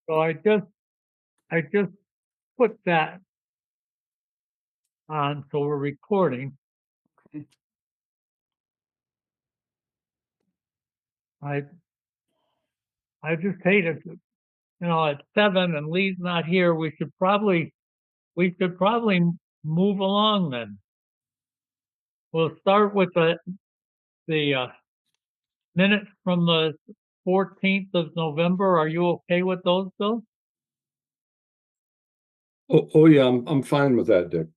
So I just put that on, so we're recording. Okay. I I just hate it, at 7 and Lee's not here. We should probably move along then. We'll start with the minutes from the 14th of November. Are you okay with those, Bill? Oh yeah, I'm fine with that, Dick.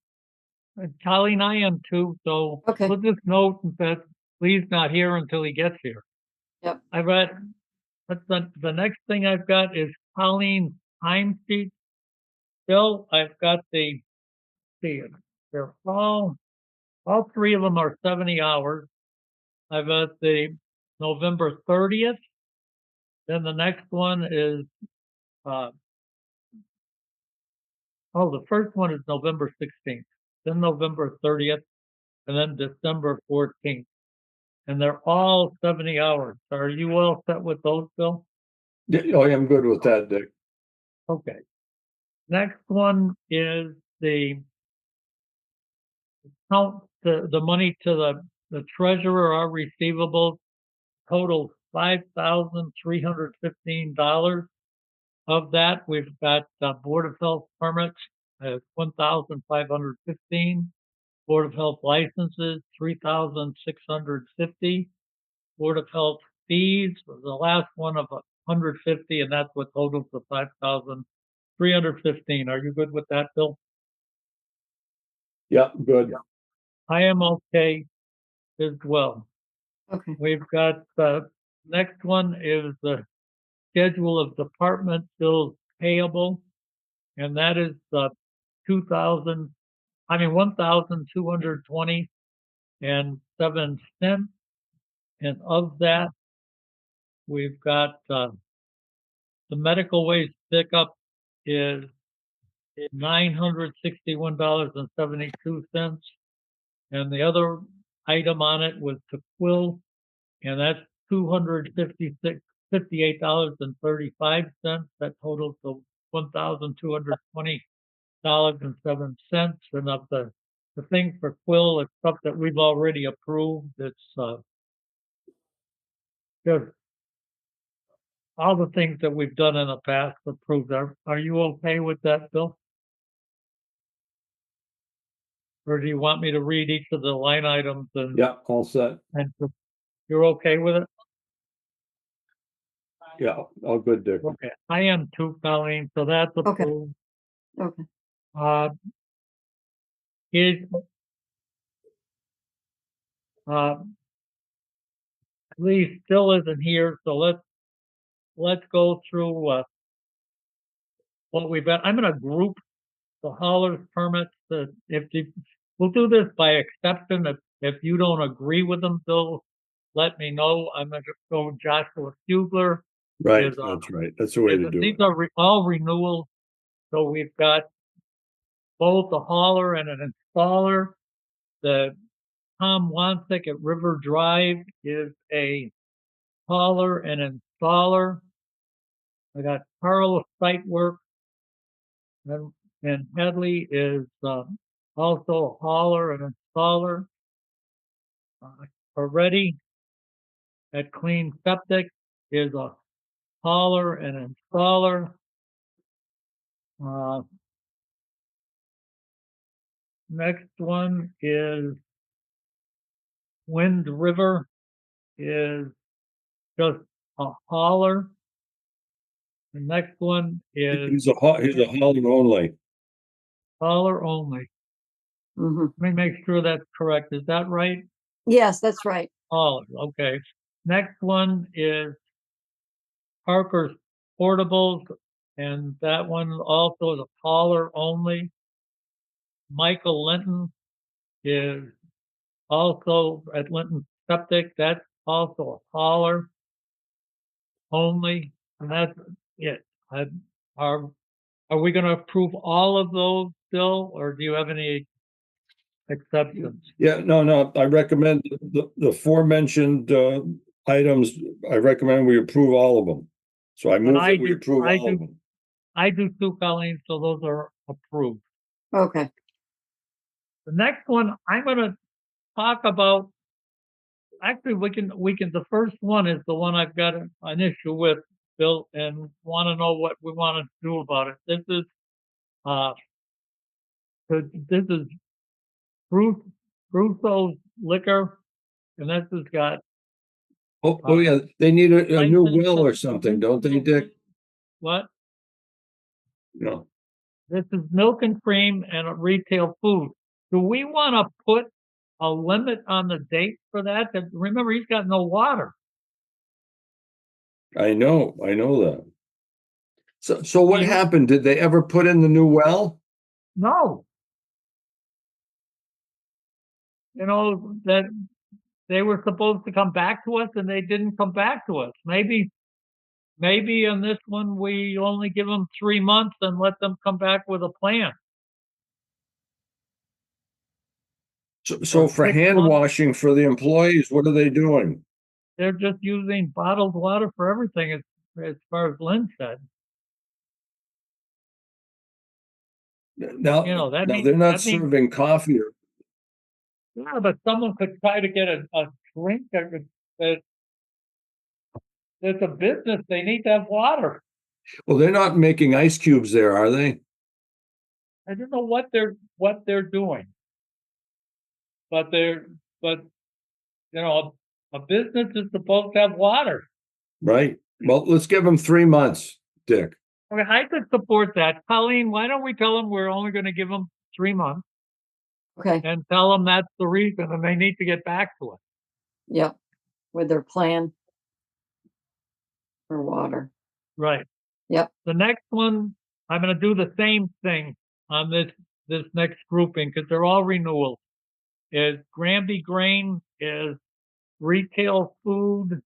And Colleen, I am too, so Okay. we'll just note that Lee's not here until he gets here. Yep. The next thing I've got is Colleen's time sheet. Bill, I've got they're all three of them are 70 hours. I've got the November 30th. Then the next one is, uh, the first one is November 16th, then November 30th, and then December 14th. And they're all 70 hours. Are you all set with those, Bill? Yeah, oh, yeah, I'm good with that, Dick. Okay. Next one is the count, the money to the treasurer, our receivables total $5,315. Of that, we've got Board of Health permits, 1,515. Board of Health licenses, 3,650. Board of Health fees, the last one of 150, and that's what totals the 5,315. Are you good with that, Bill? Yeah, good. I am okay as well. Okay. We've got the next one is the schedule of department bills payable, and that is 1,220 and 7 cents. And of that, we've got the medical waste pickup is $961.72, and the other item on it was to Quill, and that's $258.35. That totals to $1,220.07. And of the thing for Quill, it's stuff that we've already approved. It's just all the things that we've done in the past approved. Are you okay with that, Bill? Or do you want me to read each of the line items and Yeah, all set. you're okay with it? Yeah, all good, Dick. Okay, I am too, Colleen, so that's Okay. approved. Okay. Is Lee still isn't here, so let's go through what we've got. I'm gonna group the haulers permits. We'll do this by exception. If you don't agree with them, Bill, let me know. I'm gonna go Joshua Fugler. Right, Is, that's right. That's the way to do These it. are all renewals. So we've got both a hauler and an installer. The Tom Wansick at River Drive is a hauler and installer. I got Carl Site Work, and Headley is also a hauler and installer. Already at Clean Septic is a hauler and installer. Next one is Wind River is just a hauler. The next one is He's a hauler only. hauler only. Mm-hmm. Let me make sure that's correct. Is that right? Yes, that's right. Hauler, okay. Next one is Parker's Portables, and that one also is a hauler only. Michael Linton is also at Linton Septic. That's also a hauler only, and that's it. Are we going to approve all of those, Bill, or do you have any exceptions? Yeah, no, I recommend the aforementioned items. I recommend we approve all of them. So I move that we approve all of them. I do too, Colleen, so those are approved. Okay, The next one, I'm gonna talk about, actually, we can, the first one is the one I've got an issue with, Bill, and wanna know what we wanna do about it. Uh, this is Bruce, Brusso's Liquor, and this has got, Oh, yeah, they need a new license well or to- something, don't they, Dick? What? No. This is milk and cream and a retail food. Do we wanna put a limit on the date for that? Remember, he's got no water. I know that. So what You- happened? Did they ever put in the new well? No. You know, that they were supposed to come back to us and they didn't come back to us. Maybe on this one, we only give them 3 months and let them come back with a plan. So Or for 6 months. hand washing for the employees, what are they doing? They're just using bottled water for everything, as far as Lynn said. Now, You know, that they're not means, serving coffee or, yeah, but someone could try to get a drink that it's a business. They need to have water. well, they're not making ice cubes there, are they? I don't know what they're doing, but but you know, a business is supposed to have water. Right. Well, let's give them 3 months, Dick. Okay, I could support that. Colleen, why don't we tell them we're only going to give them 3 months okay, and tell them that's the reason and they need to get back to us. yep, with their plan for water. Right. Yep, The next one, I'm going to do the same thing on this next grouping because they're all renewals. Is Granby Grain is retail food,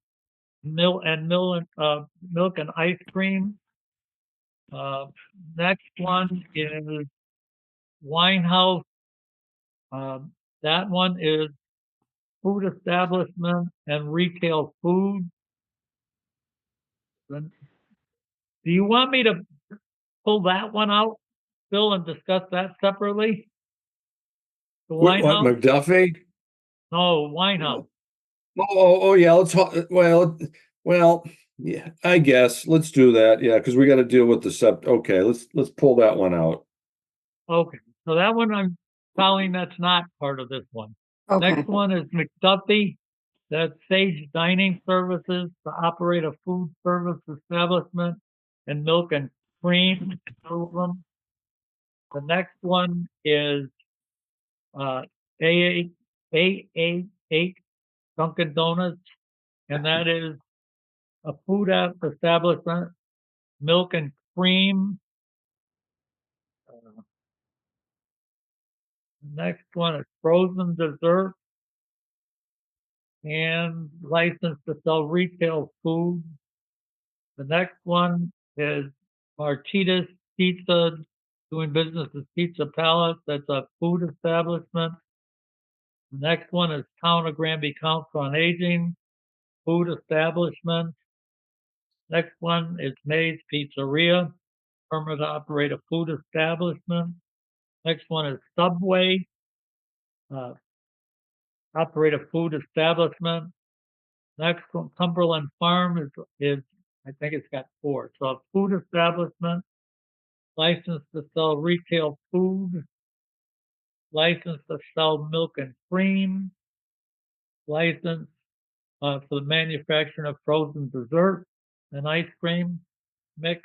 milk and ice cream. Uh, Next one is Winehouse. That one is food establishment and retail food. Then, do you want me to pull that one out, Bill, and discuss that separately? The What, Winehouse? McDuffie? No, Winehouse. Oh, yeah, well, yeah, I guess, let's do that, yeah, because we gotta deal with okay, let's pull that one out. Okay, so that one I'm telling that's not part of this one. okay, Next one is McDuffie. That's Sage Dining Services to operate a food service establishment and milk and cream, two of them. The next one is AA8 Dunkin' Donuts, and that is a food establishment, milk and cream. The next one is frozen dessert and licensed to sell retail food. The next one is Martitas Pizza, doing business as Pizza Palace. That's a food establishment. The next one is Town of Granby Council on Aging, food establishment. Next one is May's Pizzeria, permit to operate a food establishment. Next one is Subway, uh, operate a food establishment. Next one, Cumberland Farm is I think it's got 4. So a food establishment, licensed to sell retail food, licensed to sell milk and cream, licensed for the manufacturing of frozen dessert and ice cream mix.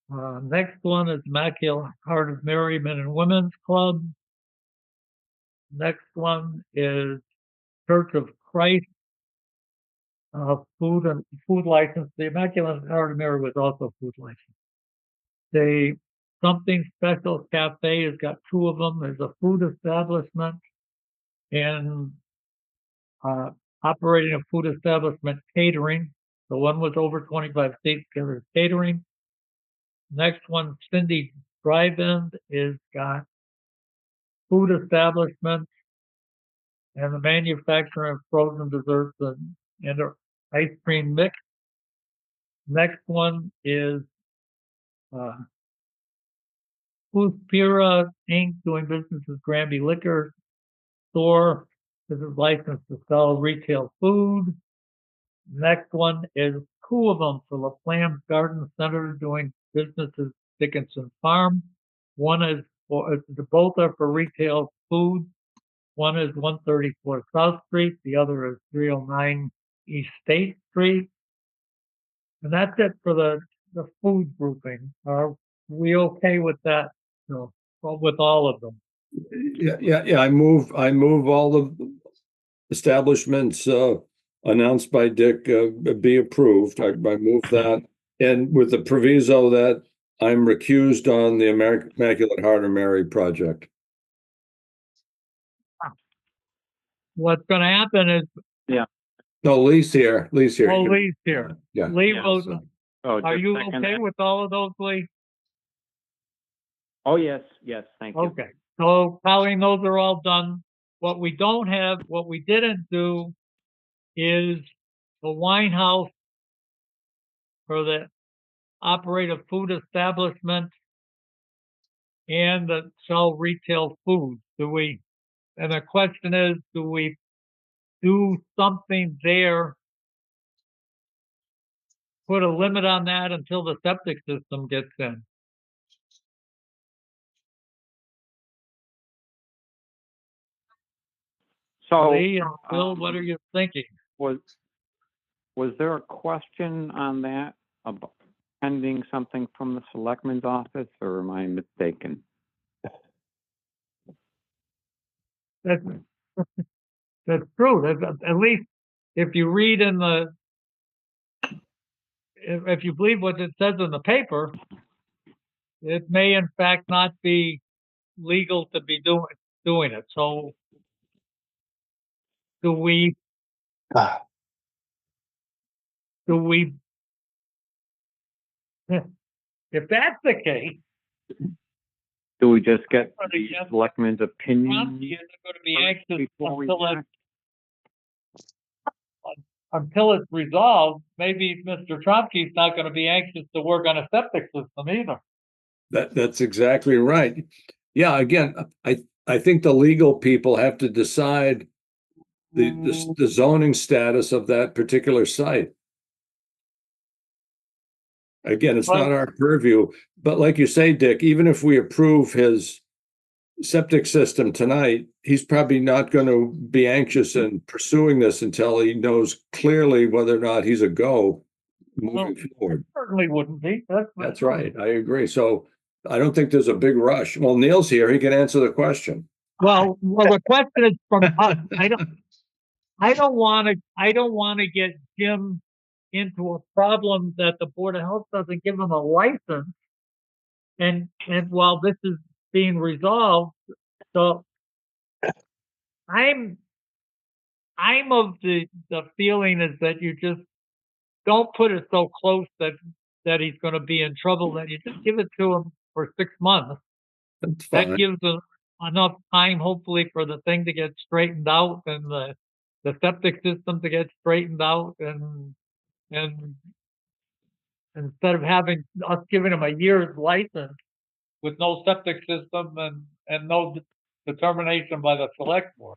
Next one is Immaculate Heart of Mary Men and Women's Club. Next one is Church of Christ, food license. The Immaculate Heart of Mary was also food license. The Something Special Cafe has got 2 of them. There's a food establishment and operating a food establishment catering. The one was over 25 seats, there's catering. Next one, Cindy Drive-In, is got food establishments and the manufacturing of frozen desserts and ice cream mix. Next one is Pura Inc. doing business as Granby Liquor Store. This is licensed to sell retail food. Next one is two of them for La Flamme Garden Center doing business as Dickinson Farm. One is both are for retail food. One is 134 South Street. The other is 309 East State Street. And that's it for the food grouping. Are we okay with that? No, well, with all of them. Yeah. I move all the establishments announced by Dick be approved. I move that, and with the proviso that I'm recused on the Immaculate Heart of Mary project. What's going to happen is No, Lee's here. Lee's here. Lee's here. Yeah. Lee, Yeah. are you okay with all of those, Lee? Oh, yes, thank you. Okay, so Colleen, those are all done. What we didn't do is the wine house for the operate a food establishment and the sell retail food. And the question is, do we do something there? Put a limit on that until the septic system gets in. So, Lee and Bill, what are you thinking? was there a question on that about pending something from the selectman's office, or am I mistaken? That's true. At least if you read if you believe what it says in the paper, it may in fact not be legal to be doing it. So do we if that's the case, Do we just get Are the they just- selectman's opinion? Trump isn't going to be first anxious before we until it's resolved. Maybe Mr. Tromsky's not going to be anxious to work on a septic system either. That's exactly right. Yeah, again, I think the legal people have to decide the zoning status of that particular site. Again, it's not our purview, but like you say, Dick, even if we approve his septic system tonight, he's probably not going to be anxious in pursuing this until he knows clearly whether or not he's a go moving forward. Certainly wouldn't be. That's right. I agree. So I don't think there's a big rush. Well, Neil's here. He can answer the question. Well, the question is from us. I don't want to get Jim into a problem that the Board of Health doesn't give him a license. And while this is being resolved, so I'm of the feeling is that you just don't put it so close that he's going to be in trouble, that you just give it to him for 6 months. That's That fine. gives enough time, hopefully, for the thing to get straightened out and the septic system to get straightened out, and instead of having us giving him a year's license with no septic system and no determination by the select board.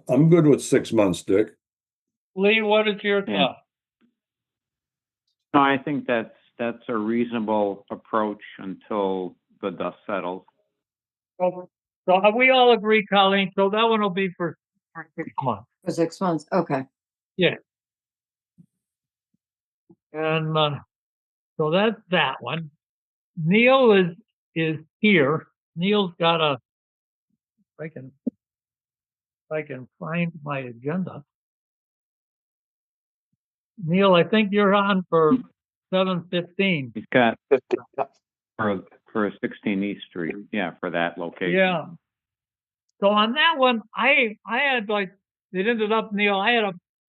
I'm good with 6 months, Dick. Lee, what is your Yeah. thought? No, I think that's a reasonable approach until the dust settles. So we all agree, Colleen, so that one will be for 6 months. For 6 months, okay. And so that's that one. Neil is here. Neil's got if I can find my agenda. Neil, I think you're on for 7:15. He's got for 16 East Street, yeah, for that location. Yeah. So on that one, I had it ended up, Neil, I had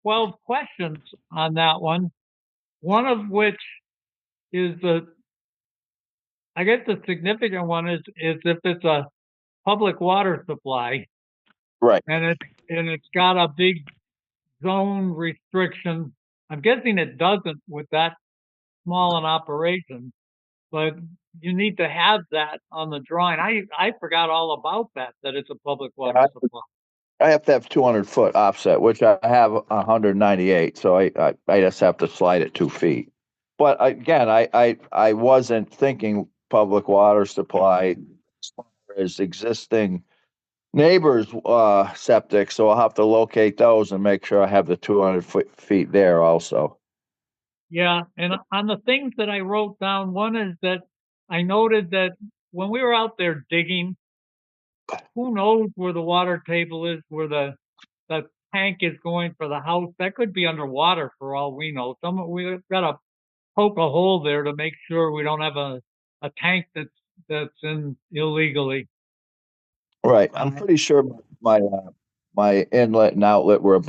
12 questions on that one. One of which is I guess the significant one is if it's a public water supply. Right. And it's got a big zone restriction. I'm guessing it doesn't with that small an operation, but you need to have that on the drawing. I forgot all about that it's a public water I, supply. I have to have 200-foot offset, which I have 198, so I just have to slide it 2 feet. But again, I wasn't thinking public water supply as far as existing neighbors' septic, so I'll have to locate those and make sure I have the 200 feet there also. Yeah, and on the things that I wrote down, one is that I noted that when we were out there digging, who knows where the water table is, where the tank is going for the house. That could be underwater for all we know. We've got to poke a hole there to make sure we don't have a tank that's in illegally. Right. I'm pretty sure my inlet and outlet were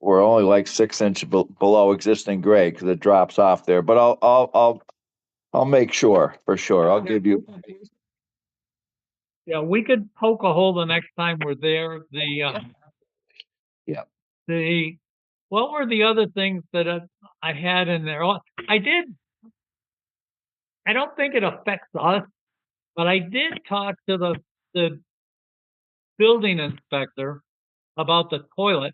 were only like 6 inches below existing grade because it drops off there. But I'll make sure for sure. I'll give you. Yeah, we could poke a hole the next time we're there. Yeah. The what were the other things that I had in there? Oh, I did. I don't think it affects us, but I did talk to the building inspector about the toilet,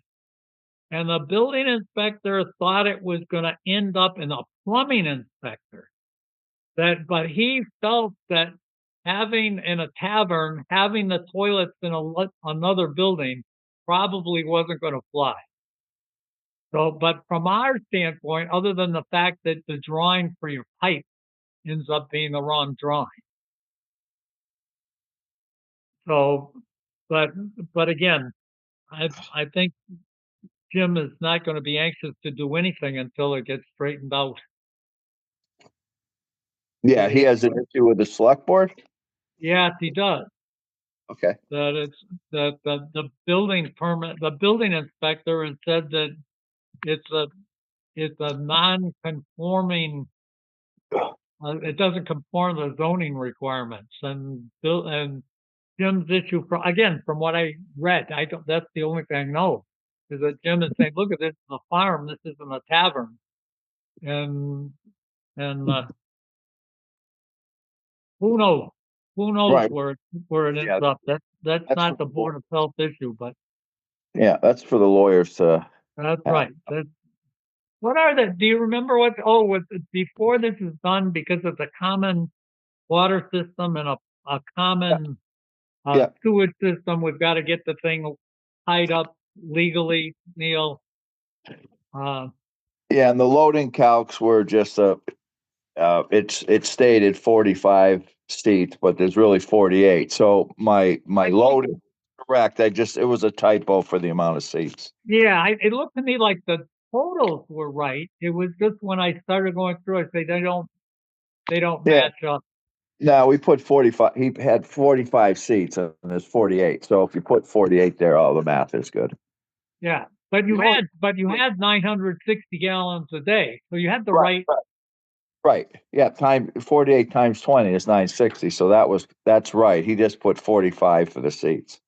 and the building inspector thought it was going to end up in a plumbing inspector. But he felt that having in a tavern, having the toilets in another building probably wasn't going to fly. So, but from our standpoint, other than the fact that the drawing for your pipe ends up being the wrong drawing. So, but again, I think Jim is not going to be anxious to do anything until it gets straightened out. Yeah, he has an issue with the select board. Yes, he does. Okay. That it's that the building permit, the building inspector has said that it's a non-conforming. It doesn't conform to the zoning requirements, and Jim's issue from what I read, I don't. That's the only thing I know is that Jim is saying, "Look at this, is a farm. This isn't a tavern," and and who knows? Who knows Right. where it Yeah, ends up? That's that's not the Board of Health issue, but yeah, that's for the lawyers to. that's Yeah. right. What are the? Do you remember what? Oh, before this is done, because it's a common water system and a common Yeah. sewage system. We've got to get the thing tied up legally, Neil. Yeah, and the loading calcs were just it stated 45 seats, but there's really 48. So my load is correct. It was a typo for the amount of seats. Yeah, it looked to me like the totals were right. It was just when I started going through, I say they don't Yeah. match up. No, we put 45. He had 45 seats and there's 48. So if you put 48 there, all the math is good. Yeah, but you had 960 gallons a day, so you had the Right. right. Right. Yeah, 48 times 20 is 960. So that's right. He just put 45 for the seats.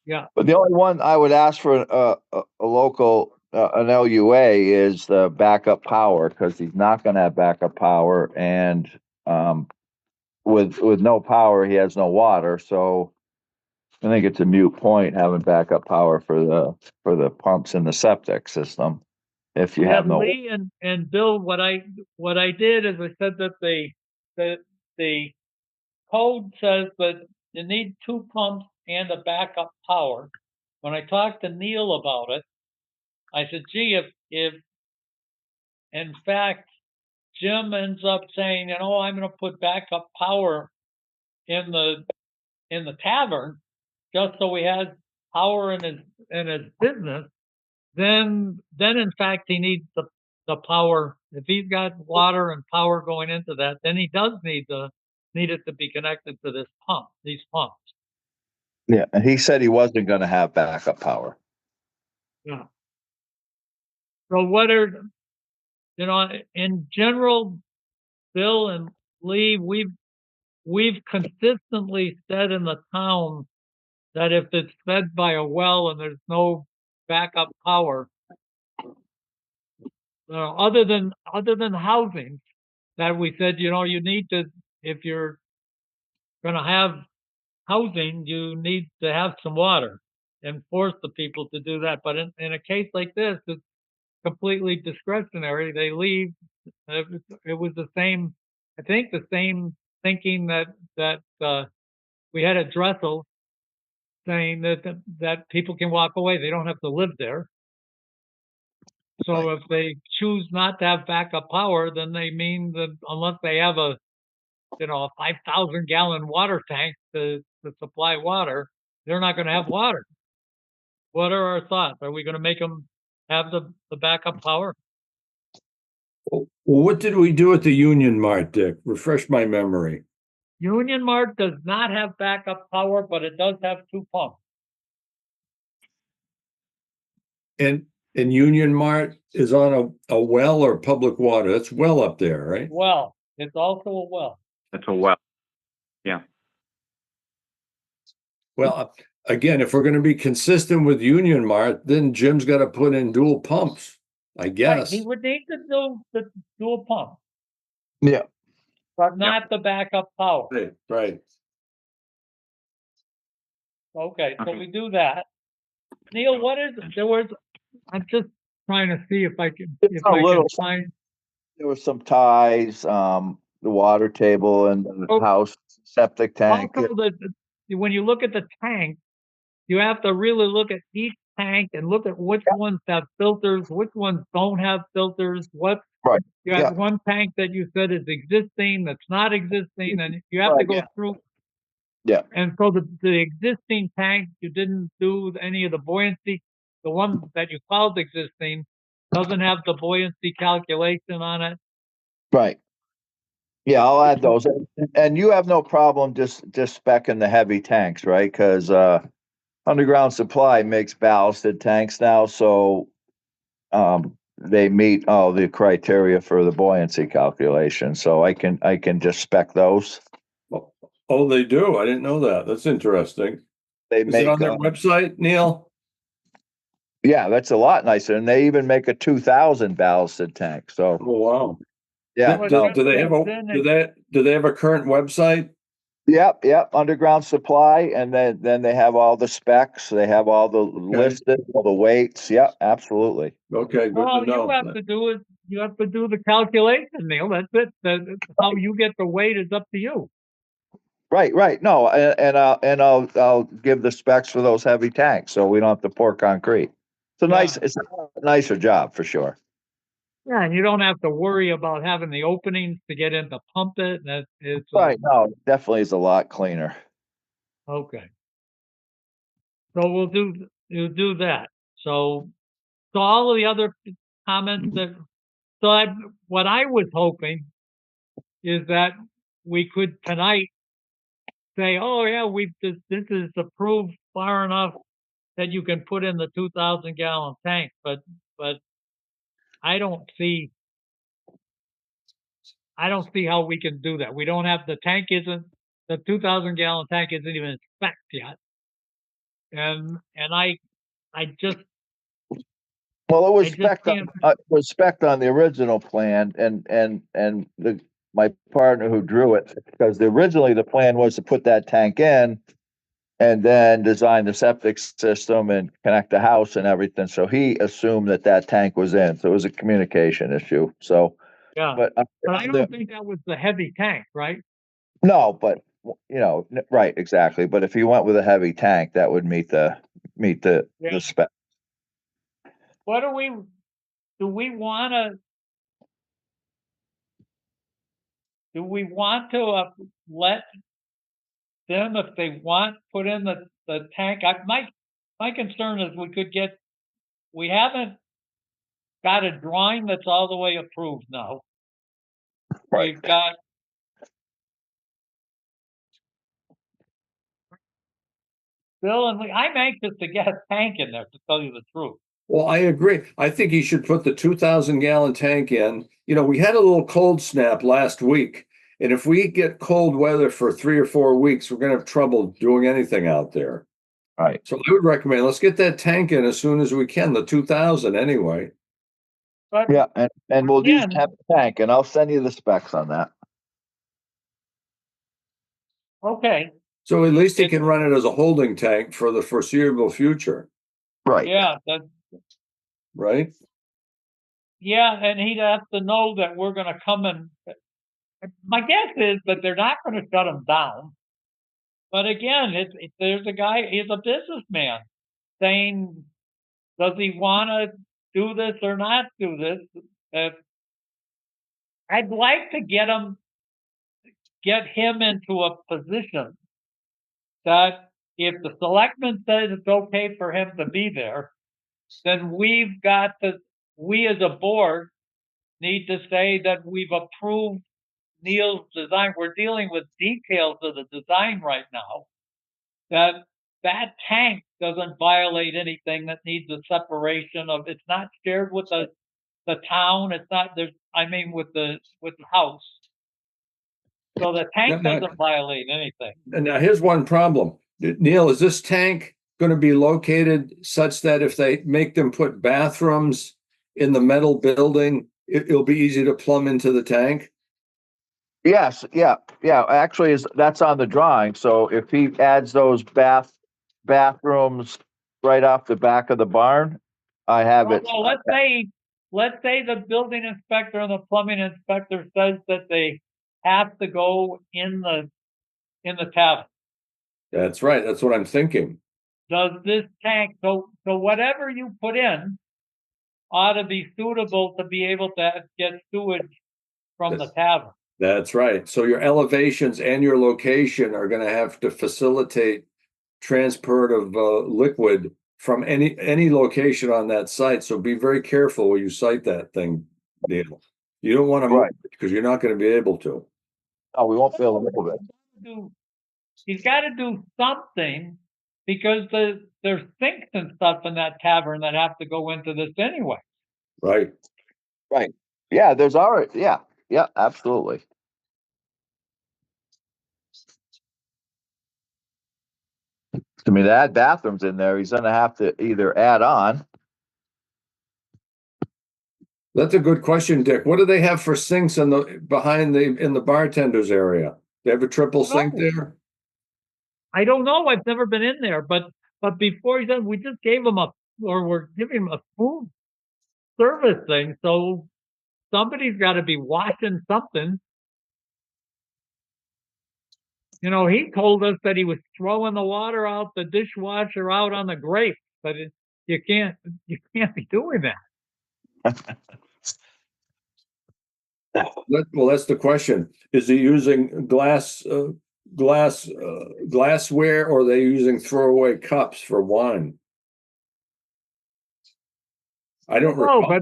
Yeah, But the only one I would ask for a local an LUA is the backup power because he's not going to have backup power, and with no power he has no water. So I think it's a moot point having backup power for the pumps in the septic system if you yeah. have no. Lee and Bill, what I did is I said that the code says that you need two pumps and a backup power. When I talked to Neil about it, I said, gee, if in fact Jim ends up saying, I'm going to put backup power in the tavern just so he has power in his business, then in fact he needs the power. If he's got water and power going into that, then he does need it to be connected to these pumps. Yeah, and he said he wasn't going to have backup power. Yeah. So what are in general, Bill and Lee, we've consistently said in the town that if it's fed by a well and there's no backup power, other than housing, that we said, you need to, if you're gonna have housing, you need to have some water and force the people to do that. But in a case like this, it's completely discretionary. They leave. It was the same, I think the same thinking that we had at Dressel, saying that people can walk away. They don't have to live there. So if they choose not to have backup power, then they mean that unless they have a 5,000 gallon water tank to supply water, they're not going to have water. What are our thoughts? Are we going to make them have the backup power? Well, what did we do at the Union Mart, Dick? Refresh my memory. Union Mart does not have backup power, but it does have 2 pumps. And Union Mart is on a well or public water? That's well up there, right? Well, it's also a well. It's a well. Yeah. Well, again, if we're going to be consistent with Union Mart, then Jim's got to put in dual pumps, I Right, guess. he would need to do the dual pump, Yeah. but not the backup power. Right. Okay, so Okay. we do that. Neil, what is I'm just trying to see if I can find. There were some ties, the water table and the Oh. house septic tank. Also, when you look at the tank, you have to really look at each tank and look at which ones have filters, which ones don't have filters. Right. You have one tank that you said is existing, that's not existing, and you have to Right, go yeah. through. Yeah. And so the existing tank, you didn't do any of the buoyancy. The one that you called existing doesn't have the buoyancy calculation on it. Right. Yeah, I'll add those. And you have no problem just speccing the heavy tanks, right? Because Underground Supply makes ballasted tanks now, so they meet all the criteria for the buoyancy calculation. So I can just spec those. Oh, they do? I didn't know that. That's interesting. They Is it make on their website, Neil? yeah, that's a lot nicer. And they even make a 2,000 ballasted tank. So Oh, wow. yeah, Do they have a current website? Yep, Underground Supply, and then they have all the specs. They have all the listed, all the weights. Yep, absolutely. Okay, good All to know. you have to do is you have to do the calculation, Neil. That's it. That's how you get the weight is up to you. Right. No, and I'll give the specs for those heavy tanks, so we don't have to pour concrete. It's a nicer job for sure. Yeah, and you don't have to worry about having the openings to get in to pump it. It's Right. No, it definitely is a lot cleaner. okay. So we'll do that. So all of the other comments what I was hoping is that we could tonight say, oh yeah, this is approved far enough that you can put in the 2,000 gallon tank, but I don't see how we can do that. We don't have the 2,000 gallon tank isn't even spec'd yet. And I just. Well, it was spec'd on the original plan and my partner who drew it, because originally the plan was to put that tank in and then design the septic system and connect the house and everything. So he assumed that tank was in. So it was a communication issue. So, Yeah, but I don't think that was the heavy tank, right? no, but right, exactly. But if you went with a heavy tank, that would meet the spec. What do we want to let them, if they want, put in the tank? My concern is we haven't got a drawing that's all the way approved now. Right. We've got Bill and I'm anxious to get a tank in there, to tell you the truth. Well, I agree. I think he should put the 2,000 gallon tank in. We had a little cold snap last week. And if we get cold weather for 3 or 4 weeks, we're going to have trouble doing anything out there. Right. So I would recommend, let's get that tank in as soon as we can, the 2,000 anyway. But Yeah, and we'll use again, temp tank, and I'll send you the specs on that. okay, So at least he It- can run it as a holding tank for the foreseeable future, Right. yeah, that, right? yeah, and he'd have to know that we're gonna come and, my guess is that they're not gonna shut him down. But again, there's a guy, he's a businessman saying, does he wanna do this or not do this? I'd like to get him into a position that if the selectman says it's okay for him to be there, then we as a board need to say that we've approved Neil's design. We're dealing with details of the design right now. That tank doesn't violate anything that needs a separation of, it's not shared with the town, it's not, with the house. So the tank Now- doesn't violate anything. And now here's one problem. Neil, is this tank going to be located such that if they make them put bathrooms in the metal building, it'll be easy to plumb into the tank? Yes, yeah. Actually, that's on the drawing. So if he adds those bathrooms right off the back of the barn, I have it. Well, let's say the building inspector and the plumbing inspector says that they have to go in the tavern. That's right. That's what I'm thinking. Does this tank, so whatever you put in ought to be suitable to be able to get sewage from the tavern. That's right. So your elevations and your location are going to have to facilitate transport of liquid from any location on that site. So be very careful when you cite that thing, Neil. You don't want to move Right. it because you're not going to be able to. Oh, we won't feel a little bit. He's got to do something because there's sinks and stuff in that tavern that have to go into this anyway. Right. Right. Yeah, there's already, yeah, absolutely. I mean, to add bathrooms in there, he's gonna have to either add on. That's a good question, Dick. What do they have for sinks in the bartender's area? They have a triple sink there? I don't know. I've never been in there, but before he said we just gave him we're giving him a food service thing, so somebody's got to be washing something. You know, he told us that he was throwing the water out the dishwasher out on the grate, but you can't be doing that. Well, that's the question. Is he using glassware, or are they using throwaway cups for wine? I don't No, recall.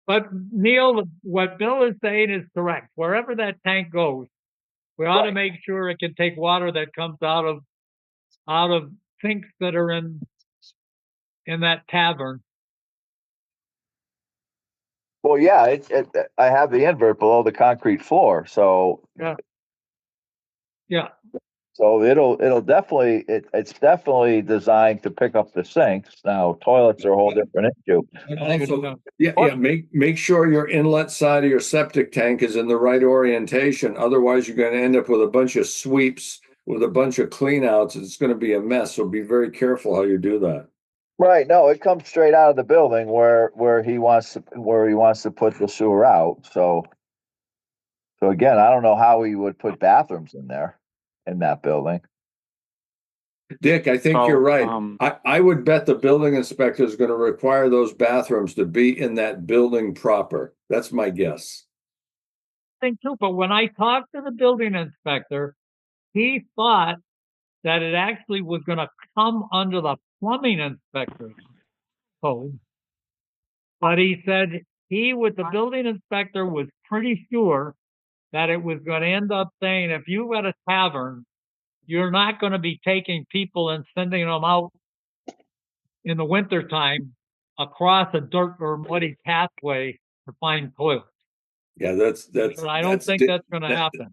but Neil, what Bill is saying is correct. Wherever that tank goes, we ought to make sure it can take water that comes out of sinks that are in that tavern. Well, yeah, I have the invert below the concrete floor, so Yeah. so it'll definitely it's definitely designed to pick up the sinks. Now toilets are a whole different issue. And I should also, know. yeah, make sure your inlet side of your septic tank is in the right orientation. Otherwise, you're going to end up with a bunch of sweeps with a bunch of cleanouts. It's going to be a mess. So be very careful how you do that. Right. No, it comes straight out of the building where he wants to put the sewer out. So again, I don't know how he would put bathrooms in there in that building. Dick, I think So, you're right. I would bet the building inspector is going to require those bathrooms to be in that building proper. That's my guess. I think too, but when I talked to the building inspector, he thought that it actually was going to come under the plumbing inspector's code. But he said the building inspector was pretty sure that it was going to end up saying, if you got a tavern, you're not going to be taking people and sending them out in the wintertime across a dirt or muddy pathway to find toilets. Yeah, that's But I don't think that's going to happen.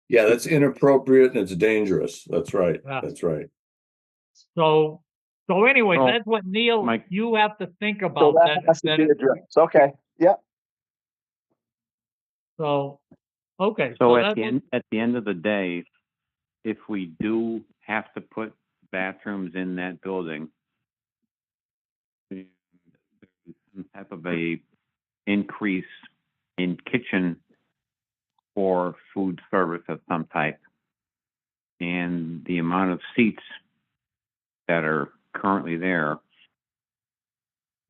Yeah, that's inappropriate and it's dangerous. That's right. Yeah. That's right. So anyway, So, that's what Neil, Mike- you have to think So about that has to be addressed. Okay. Yeah. So, okay, So so at that's, the end of the day, if we do have to put bathrooms in that building, and there's some type of a increase in kitchen or food service of some type, and the amount of seats that are currently there,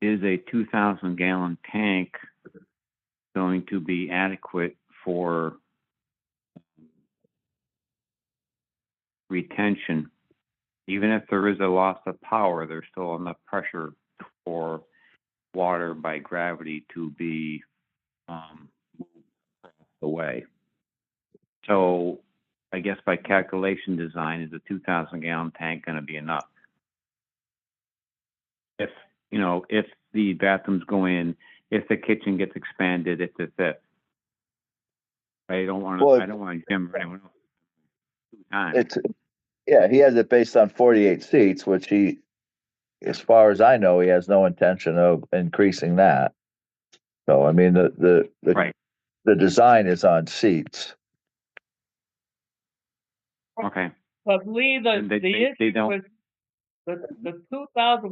is a 2,000 gallon tank going to be adequate for retention? Even if there is a loss of power, there's still enough pressure for water by gravity to be moved away. So I guess by calculation design, is a 2,000 gallon tank going to be enough? If, you know, if the bathrooms go in, if the kitchen gets expanded, if it's it. I don't want to, Well, I don't want to Jim or anyone else 2 times. It's, yeah, he has it based on 48 seats, which he, as far as I know, he has no intention of increasing that. So, I mean, Right, the design is on seats. okay. but Lee, And the they issue don't, with the 2,000,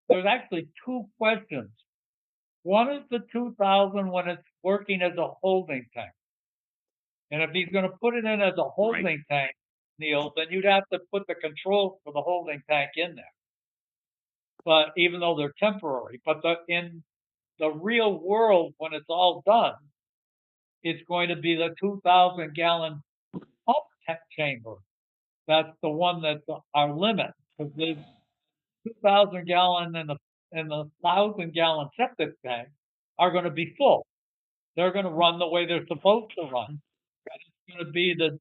there's actually two questions. One is the 2,000 when it's working as a holding tank. And if he's gonna put it in as a holding tank, Neil, then you'd have to put the controls for the holding tank in there. But even though they're temporary, but in the real world, when it's all done, it's going to be the 2,000 gallon pump chamber. That's the one that's our limit, because the 2,000 gallon and the 1,000 gallon septic tank are gonna be full. They're gonna run the way they're supposed to run. And it's gonna be the,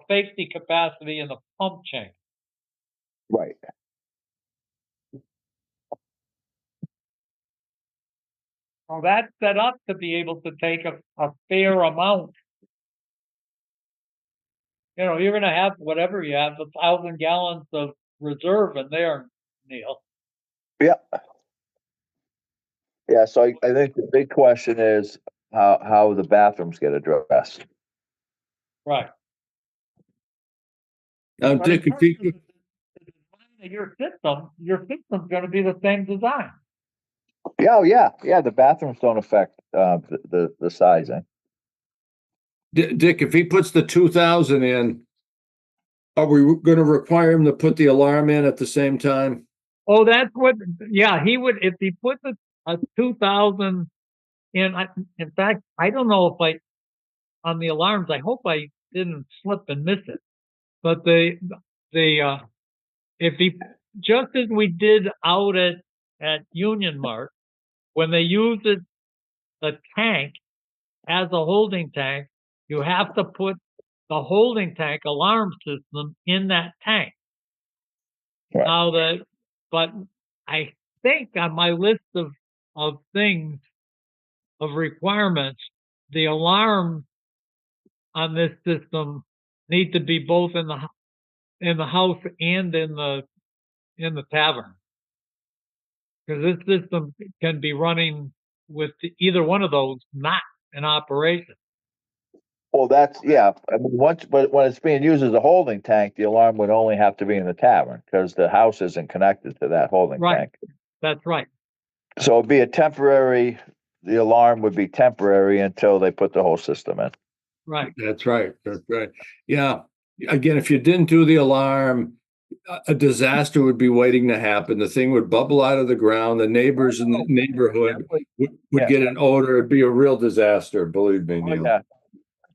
safety capacity in the pump chamber. Right. So that's set up to be able to take a fair amount. You're gonna have whatever you have, 1,000 gallons of reserve in there, Neil. Yeah. Yeah. So I think the big question is how the bathrooms get addressed. Right. Now, But in Dick, if terms he of the design of your system's gonna be the same design. Yeah. Oh, yeah. Yeah. The bathrooms don't affect, the sizing. Dick, if he puts the 2,000 in, are we going to require him to put the alarm in at the same time? Oh, that's what, yeah, he would, if he puts a 2,000 in, in fact, I don't know if on the alarms, I hope I didn't slip and miss it. But if he, just as we did out at Union Mart, when they use the tank as a holding tank, you have to put the holding tank alarm system in that tank. Right. Now but I think on my list of things, of requirements, the alarms on this system need to be both in the house and in the tavern. Because this system can be running with either one of those not in operation. Well, that's, yeah. I mean, but when it's being used as a holding tank, the alarm would only have to be in the tavern because the house isn't connected to that holding Right. tank. That's right. So it'd be the alarm would be temporary until they put the whole system in. Right. That's right. That's right. Yeah. Again, if you didn't do the alarm, a disaster would be waiting to happen. The thing would bubble out of the ground. The neighbors in the neighborhood would Yeah. get an odor. It'd be a real disaster. Believe me, Oh, Neil. yeah.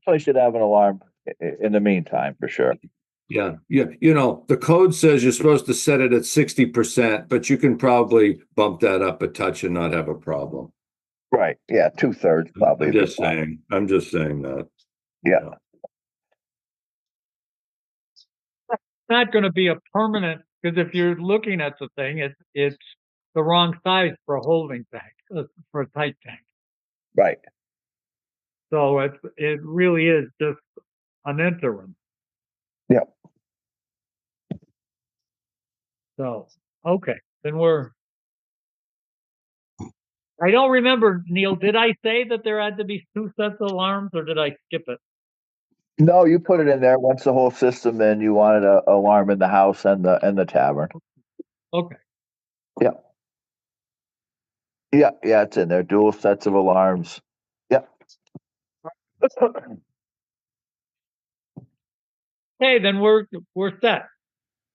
Place should have an alarm in the meantime, for sure. Yeah. Yeah. The code says you're supposed to set it at 60%, but you can probably bump that up a touch and not have a problem. Right. Yeah. 2/3 probably. I'm just saying that. Yeah. It's not going to be a permanent, because if you're looking at the thing, it's the wrong size for a holding tank, for a tight tank. Right. So it really is just an interim. Yep. So, okay, then we're I don't remember, Neil, did I say that there had to be 2 sets of alarms or did I skip it? No, you put it in there. Once the whole system in, you wanted a alarm in the house and the tavern. Okay, Yeah, it's in there. Dual sets of alarms. Yeah. okay, then we're set.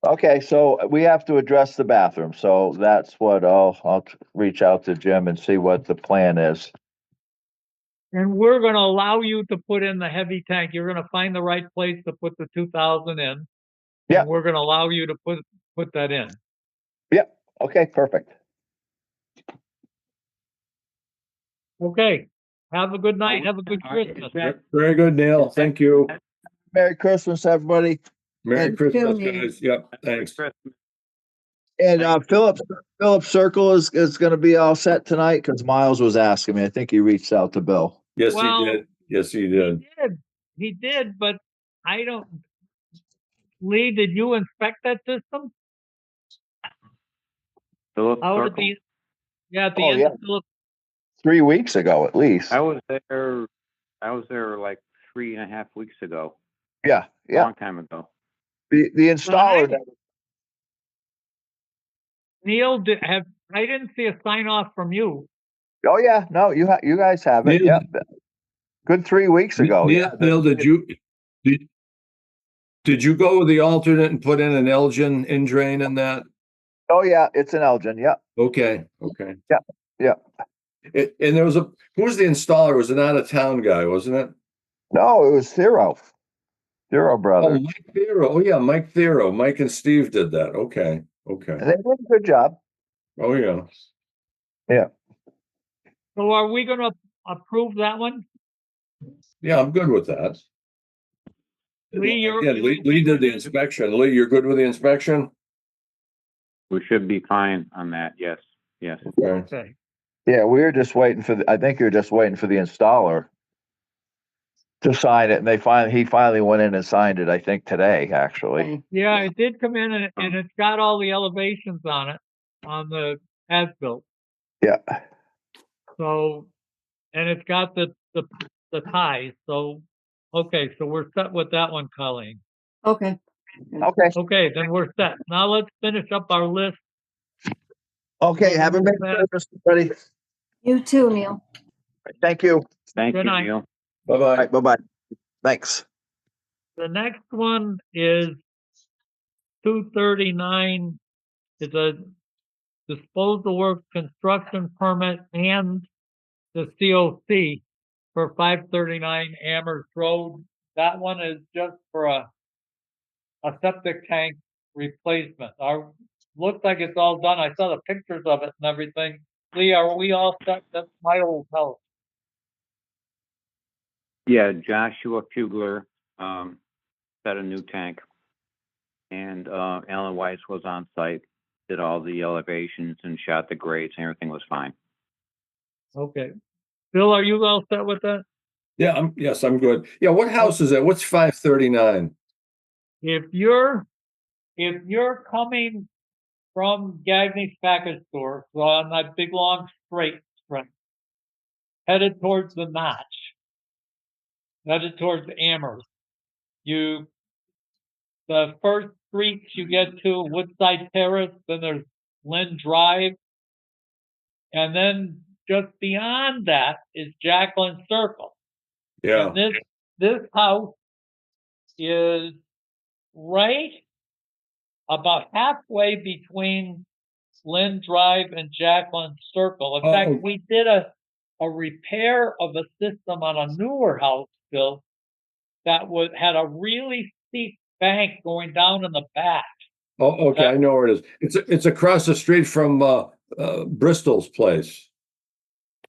Okay, so we have to address the bathroom. So that's what I'll reach out to Jim and see what the plan is. And we're gonna allow you to put in the heavy tank. You're gonna find the right place to put the 2,000 in. Yeah. And we're gonna allow you to put that in. Yeah. Okay, perfect. Okay, have a good night, have a good Christmas. Very good, Neil. Thank you. Merry Christmas, everybody. Merry And Christmas, Neil. guys. Yep, thanks. And Philip Circle is going to be all set tonight because Miles was asking me. I think he reached out to Bill. Yes, he Well, did. Yes, he He did. did, he did, but I don't, Lee, did you inspect that system? Philip Out at Circle? the, yeah, at the Oh, end yeah. of Philip, 3 weeks ago, at least. I was there like 3.5 weeks ago, Yeah. a Yeah. long time ago. The installer. Neil, I didn't see a sign off from you. Oh yeah. No, you guys have it. Neil, Yeah. Good 3 weeks ago. Yeah. Neil, did you go with the alternate and put in an Elgin in drain in that? Oh yeah. It's an Elgin. Yeah. Okay. Yeah. And there was who was the installer? It was an out of town guy, wasn't it? No, it was Thero Oh, Brothers. Mike Thero. Oh, yeah, Mike Thero. Mike and Steve did that. Okay. And they did a good job. Oh, yeah. So are we gonna approve that one? Yeah, I'm good with that. Lee, Again, Lee did the inspection. Lee, you're good with the inspection? We should be fine on that. Yes. Okay. Okay, Yeah. We were just waiting I think you're just waiting for the installer to sign it. And he finally went in and signed it, I think today, actually. Okay. yeah, it did come in and it's got all the elevations on it, on the as-built. Yeah. So, and it's got the ties, so, okay, so we're set with that one, Colleen. Okay. Okay. Okay, then we're set. Now let's finish up our list. Okay. Have a Merry Christmas, everybody. You too, Neil. Thank you. Thank Good you, night. Neil. All Bye-bye. right. Bye-bye. Thanks. The next one is 239. It's a disposal work construction permit and the COC for 539 Amherst Road. That one is just for a septic tank replacement. Looks like it's all done. I saw the pictures of it and everything. Lee, are we all set? That's my old house. Yeah, Joshua Fugler, set a new tank. And, Alan Weiss was on site, did all the elevations and shot the grades and everything was fine. Okay. Bill, are you all set with that? Yeah, I'm good. Yeah, what house is that? What's 539? If you're coming from Gagney's package store, so on that big long straight, headed towards the Notch, headed towards Amherst, the first streets you get to Woodside Terrace, then there's Lynn Drive, and then just beyond that is Jacqueline Circle. Yeah. And this house is right about halfway between Lynn Drive and Jacqueline Circle. In fact, we did a repair of a system on a newer house, Bill, that had a really steep bank going down in the back. Oh, okay, I know where it is. It's across the street from Bristol's place.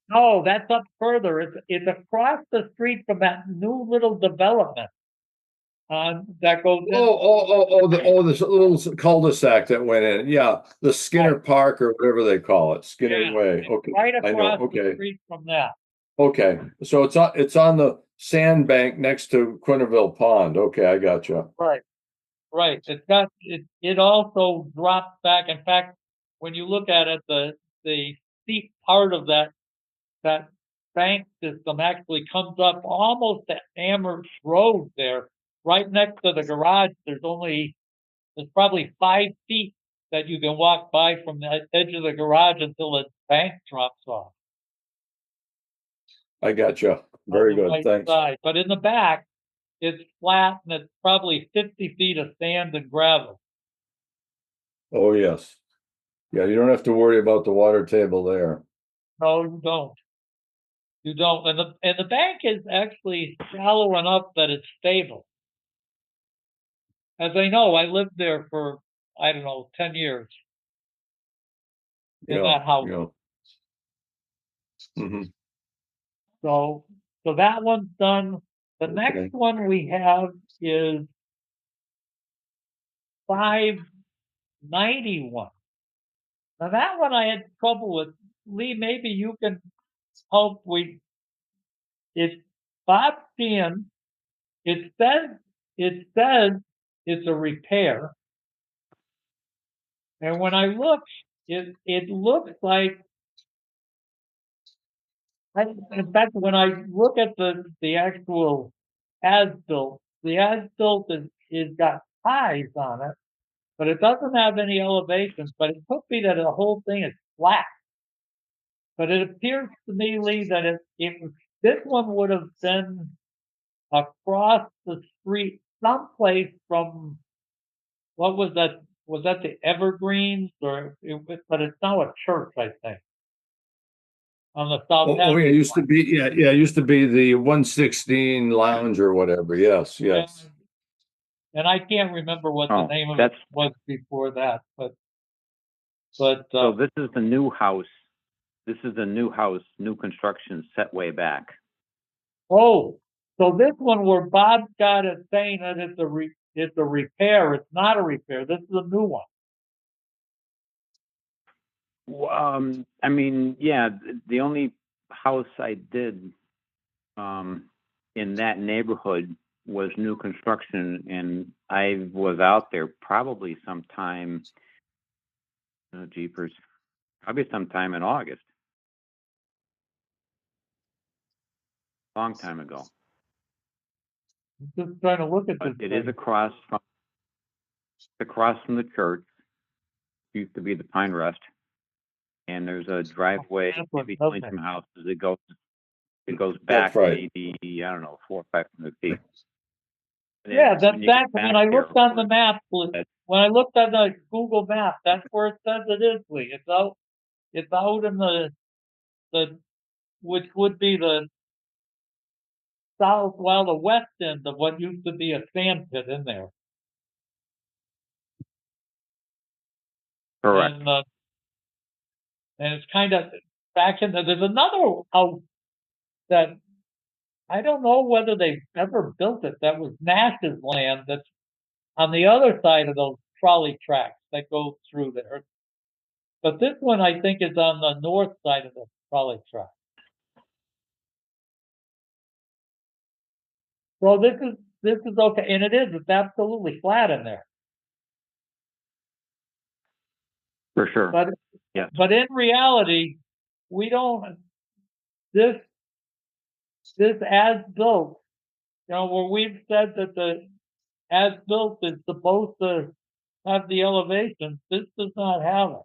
No, that's up further. It's across the street from that new little development that goes in. This little cul-de-sac that went in. Yeah, the Skinner Park or whatever they call it, Skinner Yeah, Way. Okay, right I know. across the Okay, street from that. okay. So it's on the sandbank next to Quinneville Pond. Okay, I got you. Right. It also drops back. In fact, when you look at it, the steep part of that that bank system actually comes up almost to Amherst Road there, right next to the garage. There's probably 5 feet that you can walk by from the edge of the garage until the bank drops off I got you. on Very the good, right thanks. side. But in the back, it's flat and it's probably 50 feet of sand and gravel. Oh, yes. Yeah, you don't have to worry about the water table there. No, you don't. You don't. And the bank is actually shallow enough that it's stable. As I know, I lived there for, I don't know, 10 years in Yeah, that house. yeah. Mhm. So that one's done. The Okay. next one we have is 591. Now that one I had trouble with. Lee, maybe you can help. It's Bob Sheehan. It says it's a repair. And when I look, it looks like, in fact, when I look at the actual as-built, the as-built is got ties on it, but it doesn't have any elevations. But it could be that the whole thing is flat. But it appears to me, Lee, that this one would have been across the street, someplace from, what was that? Was that the Evergreens, but it's now a church, I think, on the Oh, south yeah, end. it used to be, it used to be the 116 Lounge or whatever. Yes, yes. And I can't remember what the Oh, name of it was before that, but So this is the new house. This is the new house, new construction set way back. oh, so this one where Bob's got it saying that it's a repair. It's not a repair. This is a new one. I mean, yeah, the only house I did in that neighborhood was new construction, and I was out there probably sometime, oh, jeepers, probably sometime in August, long time ago. I'm just trying to look at this But it thing. is across from the church. Used to be the Pine Rest, and there's a driveway That's in what between does some houses. It goes That's back right. maybe, I don't know, 400 or 500 feet. And Yeah, then when you get when back I there, looked on the where map, that- when I looked on the Google map, that's where it says it is, Lee. It's out in the, which would be the the west end of what used to be a sand pit in there. correct. And it's kind of back in there's another house that I don't know whether they've ever built it. That was Nash's land that's on the other side of those trolley tracks that go through there. But this one I think is on the north side of the trolley track. So this is okay, and it's absolutely flat in there. For sure. But Yes. but in reality, we don't this as built, where we've said that the as built is supposed to have the elevation, this does not have it.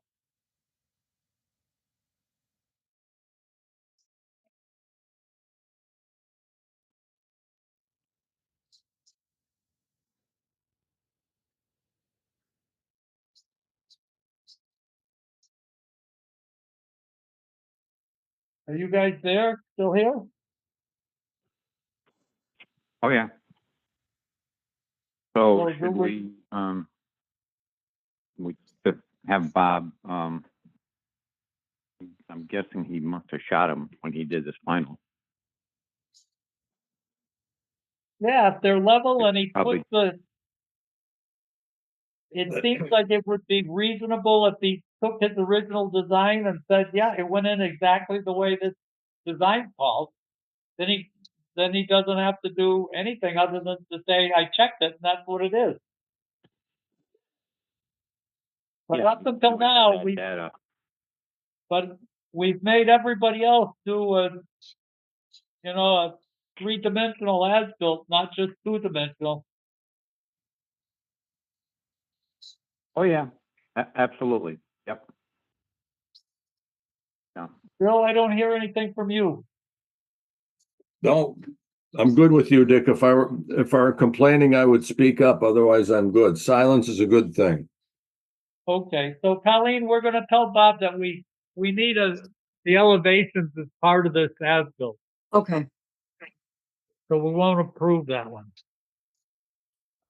Are you guys there? Still here? Oh, yeah. So So should we just have Bob, I'm guessing he must have shot him when he did this final. Yeah, if they're level and he Probably. puts it seems like it would be reasonable if he took his original design and said, yeah, it went in exactly the way this design calls. Then he doesn't have to do anything other than to say, I checked it and that's what it is. But Yeah, up until we would have now, that data. but we've made everybody else do a three-dimensional as-built, not just two-dimensional. Oh, yeah, absolutely. Yep. Yeah. Bill, I don't hear anything from you. No, I'm good with you, Dick. If I were complaining, I would speak up. Otherwise, I'm good. Silence is a good thing. Okay, so Colleen, we're gonna tell Bob that we need the elevations as part of this as-built, Okay, so we won't approve that one.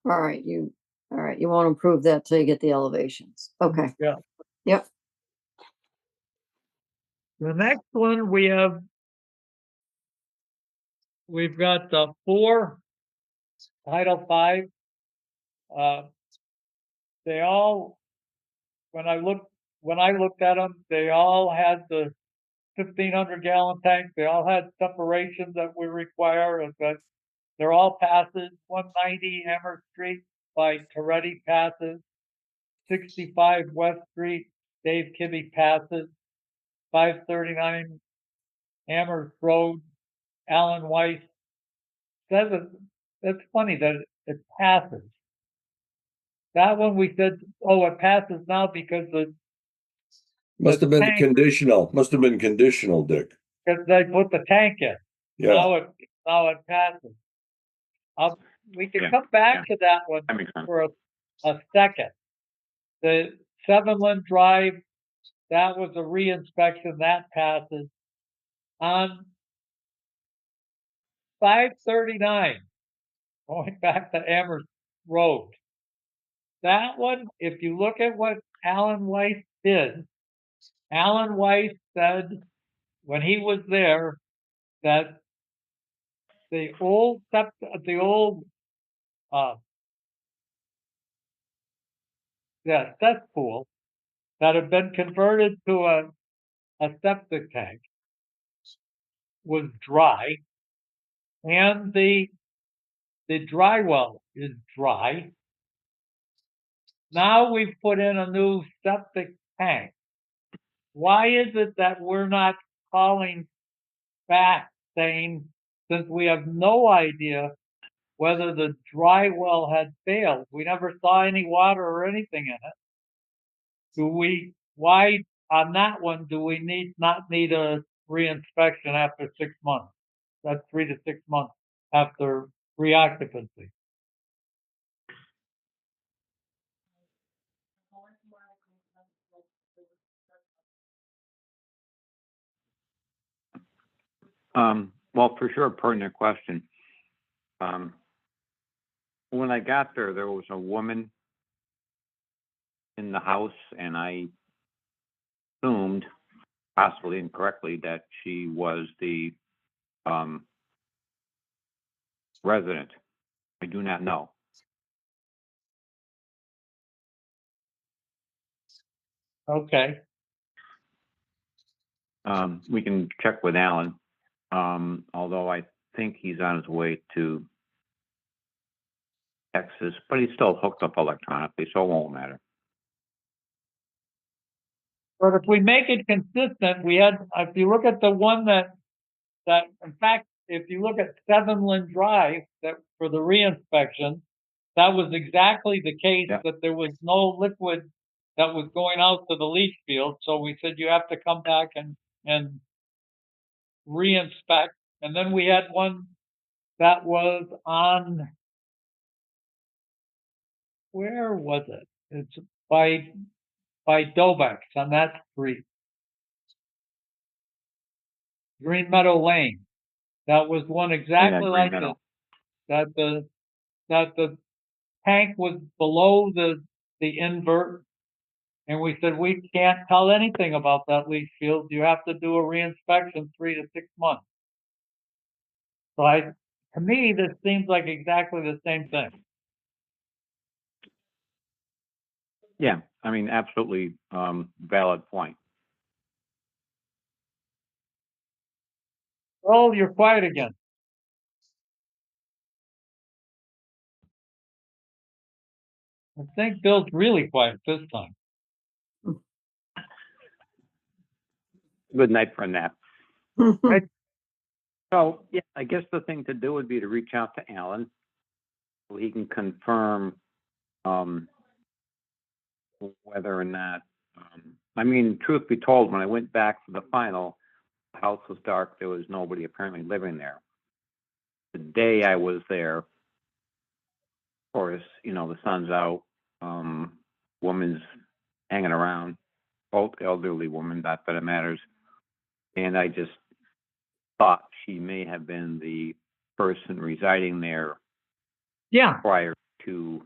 all right, you won't approve that till you get the elevations. Okay. Yeah. Yep, The next one we've got 4 Title 5. They all, when I looked at them, they all had the 1,500-gallon tank. They all had separation that we require. But they're all passes. 190 Amherst Street by Toretti passes. 65 West Street, Dave Kibbe passes. 539 Amherst Road, Alan Weiss says it. It's funny that it passes. That one we said, oh, it passes now because Must have been tank- conditional. Must have been conditional, Dick. they put the tank in. Yeah. Now it passes. We can Yeah, come back to that one That makes sense. for a second. The 7 Drive, that was a re-inspection, that passes. On 539, going back to Amherst Road. That one, if you look at what Alan Weiss did, Alan Weiss said when he was there that the old cesspool that had been converted to a septic tank was dry, and the dry well is dry. Now we've put in a new septic tank. Why is it that we're not calling back saying, since we have no idea whether the dry well had failed, we never saw any water or anything in it. Why on that one do we not need a re-inspection after 6 months? That's 3 to 6 months after reoccupancy. Well, for sure, pertinent question. When I got there, there was a woman in the house, and I assumed, possibly incorrectly, that she was the resident. I do not know. Okay. We can check with Alan, although I think he's on his way to Texas, but he's still hooked up electronically, so it won't matter. But if we make it consistent, if you look at the one that, in fact, if you look at 7 Drive, that for the reinspection, that was exactly the case, Yeah. that there was no liquid that was going out to the leach field. So we said, you have to come back and re-inspect. And then we had one that was on, where was it? It's by Dobex on that street. Green Meadow Lane. That was one exactly Green like Meadow. this. That the tank was below the invert. And we said, we can't tell anything about that leach field. You have to do a reinspection 3 to 6 months. So to me, this seems like exactly the same thing. Yeah, I mean, absolutely valid point. Oh, you're quiet again. I think Bill's really quiet this time. good night for a nap. Right. So, yeah, I guess the thing to do would be to reach out to Alan so he can confirm whether or not, I mean, truth be told, when I went back for the final, the house was dark. There was nobody apparently living there. The day I was there, of course, you know, the sun's out, woman's hanging around, both elderly women, not that it matters. And I just thought she may have been the person residing there Yeah, prior to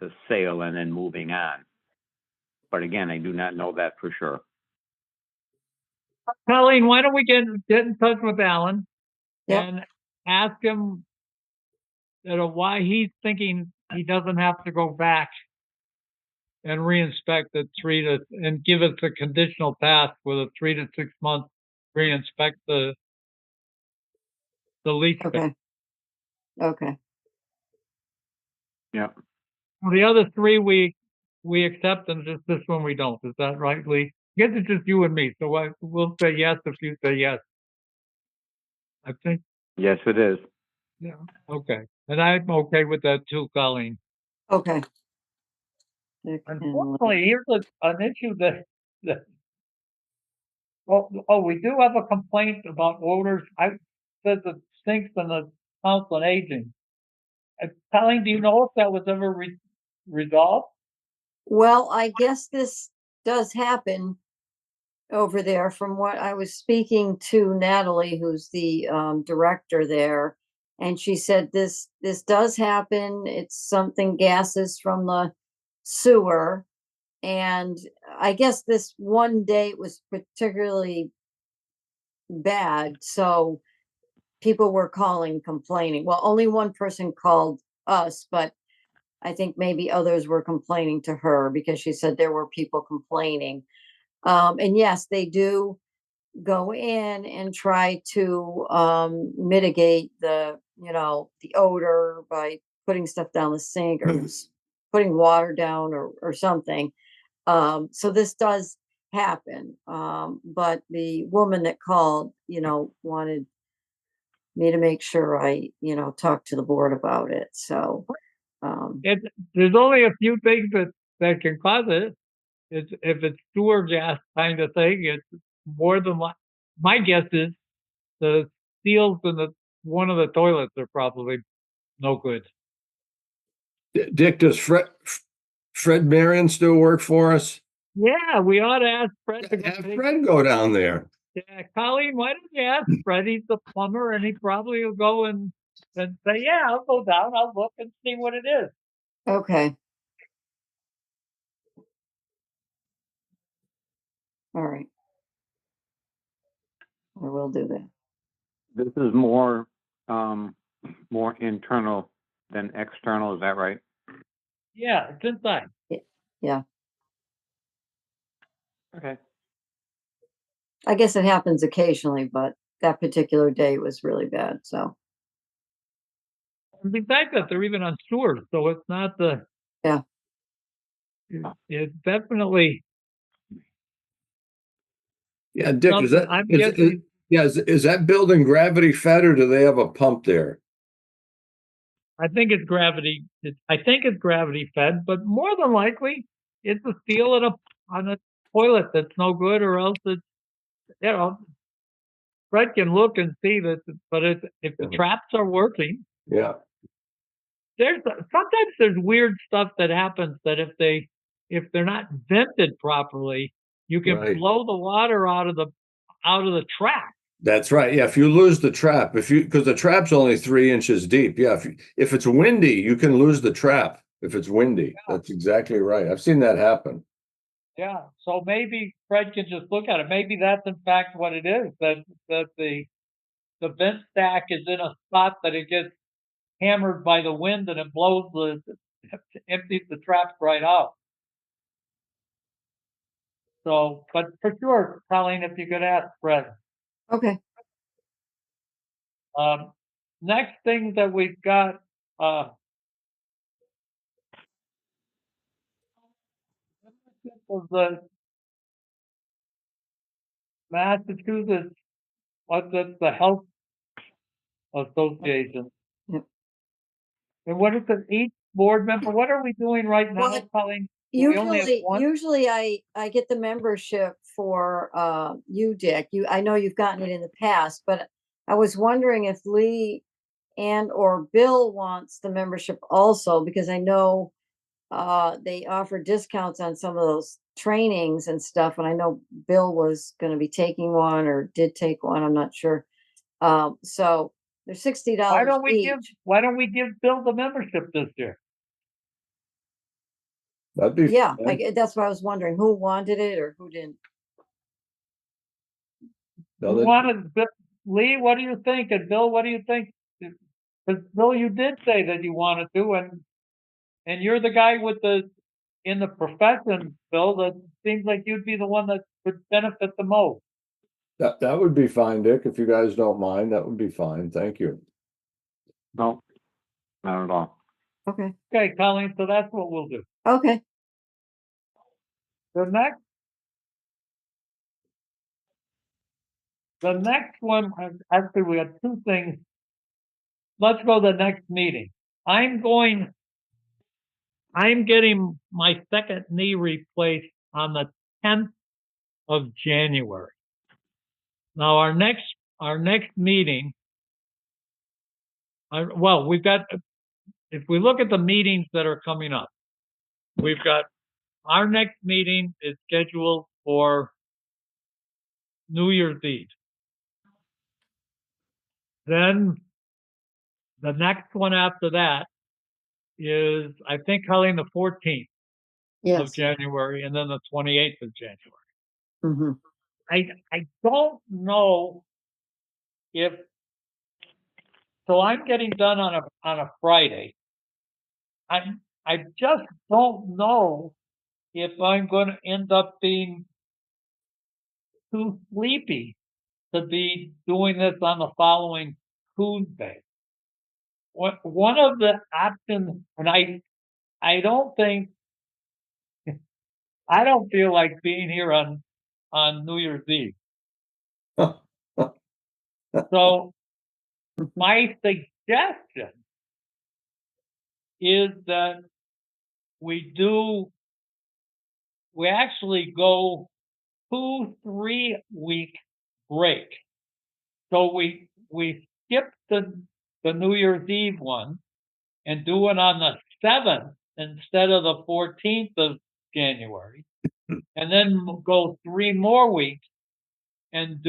the sale and then moving on. But again, I do not know that for sure. Colleen, why don't we get in touch with Alan Yep. and ask him, why he's thinking he doesn't have to go back and reinspect and give us a conditional pass with a 3 to 6 month reinspect the leach space. Okay. Okay. Yeah. The other three we accept, and just this one we don't. Is that right, Lee? I guess it's just you and me, so we'll say yes if you say yes. I think, Yes, it is. yeah, okay. And I'm okay with that too, Colleen. Okay. Dick and Lee. Unfortunately, here's an issue that we do have a complaint about odors. I said it stinks in the council on aging. Colleen, do you know if that was ever resolved? Well, I guess this does happen over there. From what I was speaking to Natalie, who's the director there, and she said this does happen. It's something gases from the sewer, and I guess this one day it was particularly bad, so people were calling complaining. Well, only one person called us, but I think maybe others were complaining to her because she said there were people complaining. And yes, they do go in and try to mitigate the odor by putting stuff down the sink or putting water down or something. So this does happen. But the woman that called, wanted me to make sure I, talk to the board about it. So, There's only a few things that can cause it. If it's sewer gas kind of thing, it's more than my guess is the seals in one of the toilets are probably no good. Dick, does Fred Marion still work for us? Yeah, we ought to ask Fred to go Have Fred go down there. Yeah, Colleen, why don't you ask Fred? He's the plumber, and he probably will go and say, "Yeah, I'll go down. I'll look and see what it is." okay. All right. I will do that. This is more internal than external. Is that right? Yeah, it's inside. Yeah. Okay. I guess it happens occasionally, but that particular day was really bad. So, And besides that, they're even on sewers, so it's not the. Yeah. It's definitely. Yeah, Dick, is that I'm guessing. is that building gravity fed or do they have a pump there? I think it's gravity. I think it's gravity fed, but more than likely, it's a seal on a toilet that's no good, or else it's Fred can look and see that, but if the traps are working, Yeah. sometimes there's weird stuff that happens that if they're not vented properly, you can Right. blow the water out of the trap. That's right. Yeah, if you lose the trap, because the trap's only 3 inches deep. Yeah, if it's windy, you can lose the trap if it's windy. Yeah. That's exactly right. I've seen that happen. Yeah, so maybe Fred can just look at it. Maybe that's in fact what it is. That the vent stack is in a spot that it gets hammered by the wind and it empties the traps right out. So, but for sure, Colleen, if you could ask Fred. okay. Next thing that we've got, was Massachusetts, what's it, the Health Association. Yep. And what is it, each board member, what are we doing right now, Well, Colleen? Do we only have one? Usually I get the membership for you, Dick. I know you've gotten it in the past, but I was wondering if Lee and or Bill wants the membership also, because I know they offer discounts on some of those trainings and stuff, and I know Bill was going to be taking one or did take one. I'm not sure. So they're $60 each. Why don't we give Bill the membership this year? That'd be. Yeah, fine. that's what I was wondering. Who wanted it or who didn't? No, We that- wanted, Lee, what do you think? And Bill, what do you think? Because Bill, you did say that you wanted to, and you're the guy in the profession, Bill, that seems like you'd be the one that would benefit the most. that would be fine, Dick, if you guys don't mind, that would be fine, thank you. No, not at all. Okay. Okay, Colleen, so that's what we'll do. Okay. The next one, actually, we have two things. Let's go to the next meeting. I'm getting my second knee replaced on the 10th of January. Now, our next meeting, well, we've got, if we look at the meetings that are coming up, we've got, our next meeting is scheduled for New Year's Eve. Then the next one after that is, I think, Colleen, the 14th of Yes. January, and then the 28th of January. Mm-hmm. I don't know if, so I'm getting done on a Friday. I just don't know if I'm going to end up being too sleepy to be doing this on the following Tuesday. One of the options, and I don't think, I don't feel like being here on New Year's Eve. So my suggestion is that we actually go 2-3 week break. So we skip the New Year's Eve one and do it on the 7th instead of the 14th of January, and then go 3 more weeks and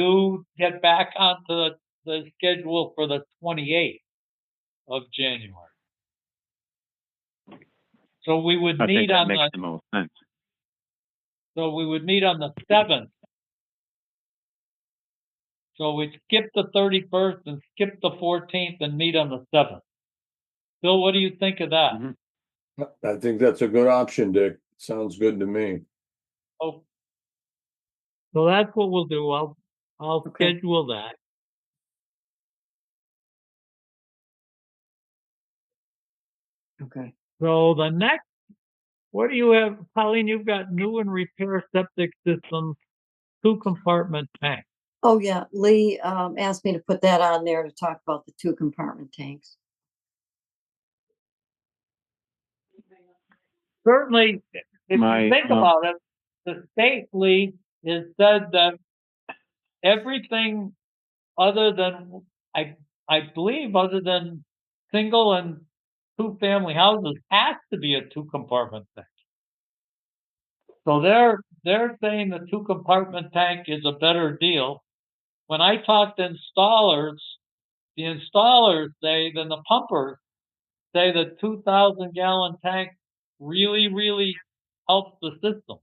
get back onto the schedule for the 28th of January. So we would I think meet that on makes the, the most sense. so we would meet on the 7th. So we skip the 31st and skip the 14th and meet on the 7th. Bill, what do you think of that? Mhm. I think that's a good option, Dick, sounds good to me. Oh, so that's what we'll do. I'll Okay. schedule that. Okay. So the next, what do you have, Colleen? You've got new and repair septic systems, 2-compartment tank. Oh, yeah. Lee asked me to put that on there to talk about the 2-compartment tanks. Certainly, if you think My, about it, the state, Lee, has said that everything other than, I believe, other than single and 2-family houses has to be a 2-compartment tank. So they're saying the 2-compartment tank is a better deal. When I talk to installers, the installers say, then the pumpers say the 2,000-gallon tank really helps the system.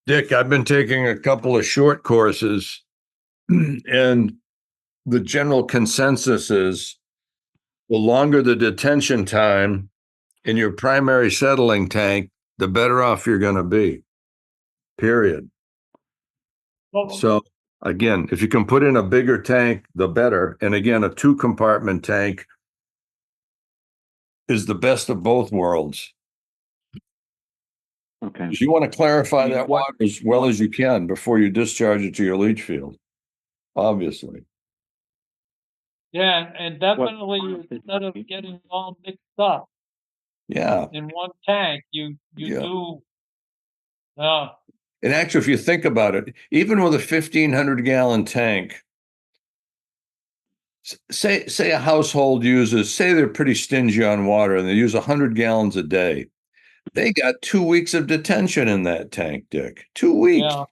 Dick, I've been taking a couple of short courses and the general consensus is the longer the detention time in your primary settling tank, the better off you're going to be, period. So again, if you can put in a bigger tank, the better. And again, a 2-compartment tank is the best of both worlds. Okay. You want to clarify that What- water as well as you can before you discharge it to your leach field. Obviously. Yeah, and definitely instead of getting all mixed up Yeah. in one tank, you Yeah. do, And actually, if you think about it, even with a 1,500-gallon tank, say a household uses, say they're pretty stingy on water and they use 100 gallons a day. They got 2 weeks of detention in that tank, Dick. 2 weeks. yeah,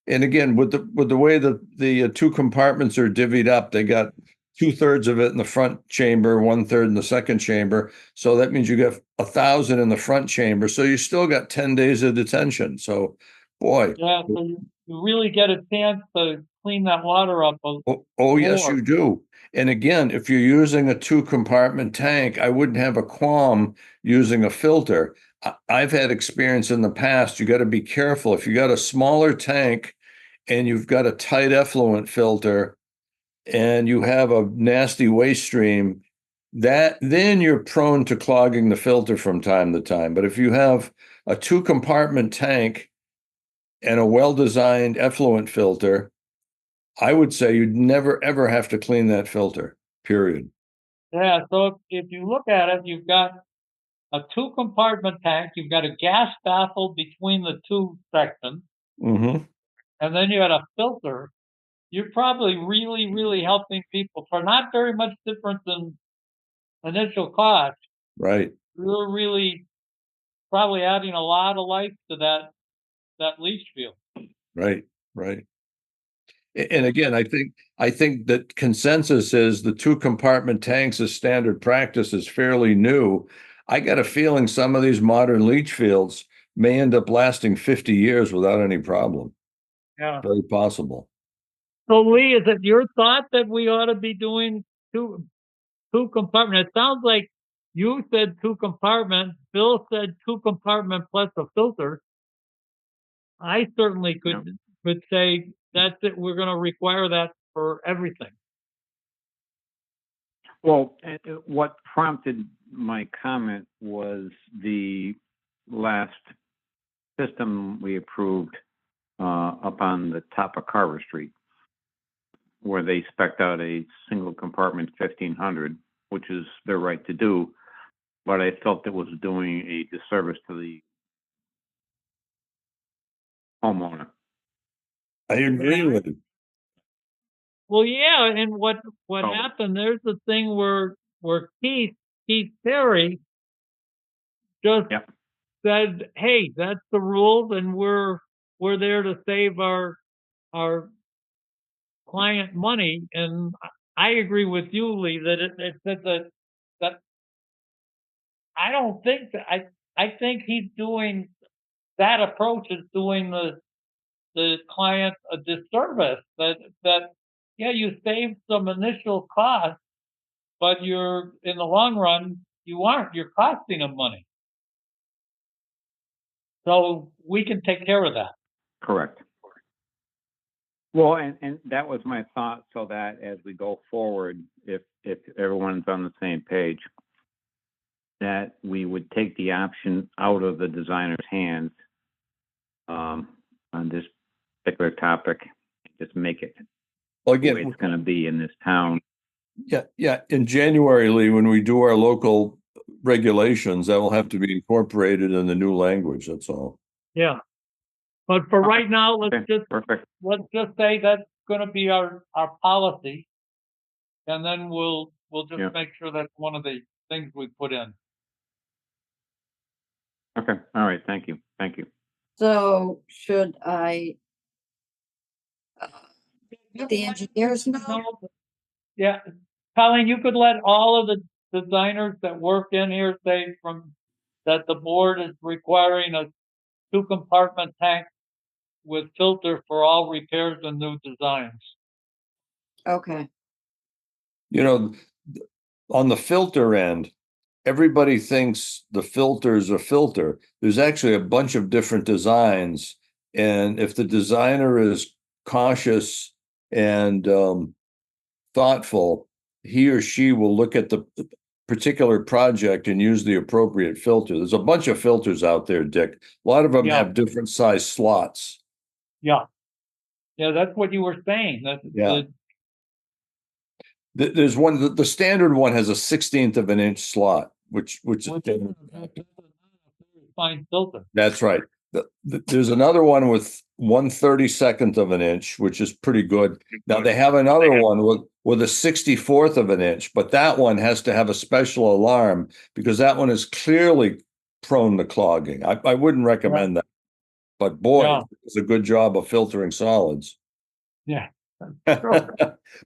And again, with the way the two compartments are divvied up, they got 2/3 of it in the front chamber, 1/3 in the second chamber. So that means you got 1,000 in the front chamber. So you still got 10 days of detention. So, boy. yeah, so you really get a chance to clean that water up Oh, yes, more. you do. And again, if you're using a two-compartment tank, I wouldn't have a qualm using a filter. I've had experience in the past. You got to be careful. If you got a smaller tank and you've got a tight effluent filter and you have a nasty waste stream, then you're prone to clogging the filter from time to time. But if you have a two-compartment tank and a well-designed effluent filter, I would say you'd never ever have to clean that filter, period. Yeah, so if you look at it, you've got a two-compartment tank, you've got a gas baffle between the two sections, Mm-hmm. and then you had a filter. You're probably really, really helping people for not very much difference in initial cost. Right, You're really probably adding a lot of life to that leach field. right, right. And again, I think that consensus is the two-compartment tanks as standard practice is fairly new. I got a feeling some of these modern leach fields may end up lasting 50 years without any problem. Yeah. Very possible. So Lee, is it your thought that we ought to be doing two compartment? It sounds like you said two compartment. Bill said two compartment plus a filter. I certainly could say that's it. We're going to require that for everything. Well, what prompted my comment was the last system we approved up on the top of Carver Street, where they spec'd out a single compartment 1,500, which is their right to do, but I felt it was doing a disservice to the homeowner. I agree with you. Well, yeah, and what Oh. happened? There's the thing where Keith Perry just Yep. said, "Hey, that's the rules, and we're there to save our client money." And I agree with you, Lee, that that I don't think that I think he's doing that approach is doing the client a disservice. That yeah, you save some initial costs, but you're in the long run you're costing them money. So we can take care of that. Correct. Well, and that was my thought, so that as we go forward, if everyone's on the same page, that we would take the option out of the designer's hands on this particular topic, just make it Well, the way again, it's going to be in this town. yeah. In January, Lee, when we do our local regulations, that will have to be incorporated in the new language. That's all. Yeah. But for right now, Okay, perfect. let's just say that's going to be our policy, and then we'll just Yeah. make sure that's one of the things we put in. Okay, all right, thank you. So should I let the engineers know? Yeah, Colleen, you could let all of the designers that work in here say that the board is requiring a two compartment tank with filter for all repairs and new designs. Okay, You know, on the filter end, everybody thinks the filter is a filter. There's actually a bunch of different designs. And if the designer is cautious and thoughtful, he or she will look at the particular project and use the appropriate filter. There's a bunch of filters out there, Dick. A lot of them Yeah. have different size slots. Yeah. Yeah, that's what you were saying, that, Yeah. There's one, the standard one has a 1/16 of an inch slot, which fine filter. that's right. There's another one with 1/32 of an inch, which is pretty good. Now they have another one with a 64th of an inch, but that one has to have a special alarm because that one is clearly prone to clogging. I wouldn't recommend that, but boy, Yeah. it's a good job of filtering solids. Yeah. Sure.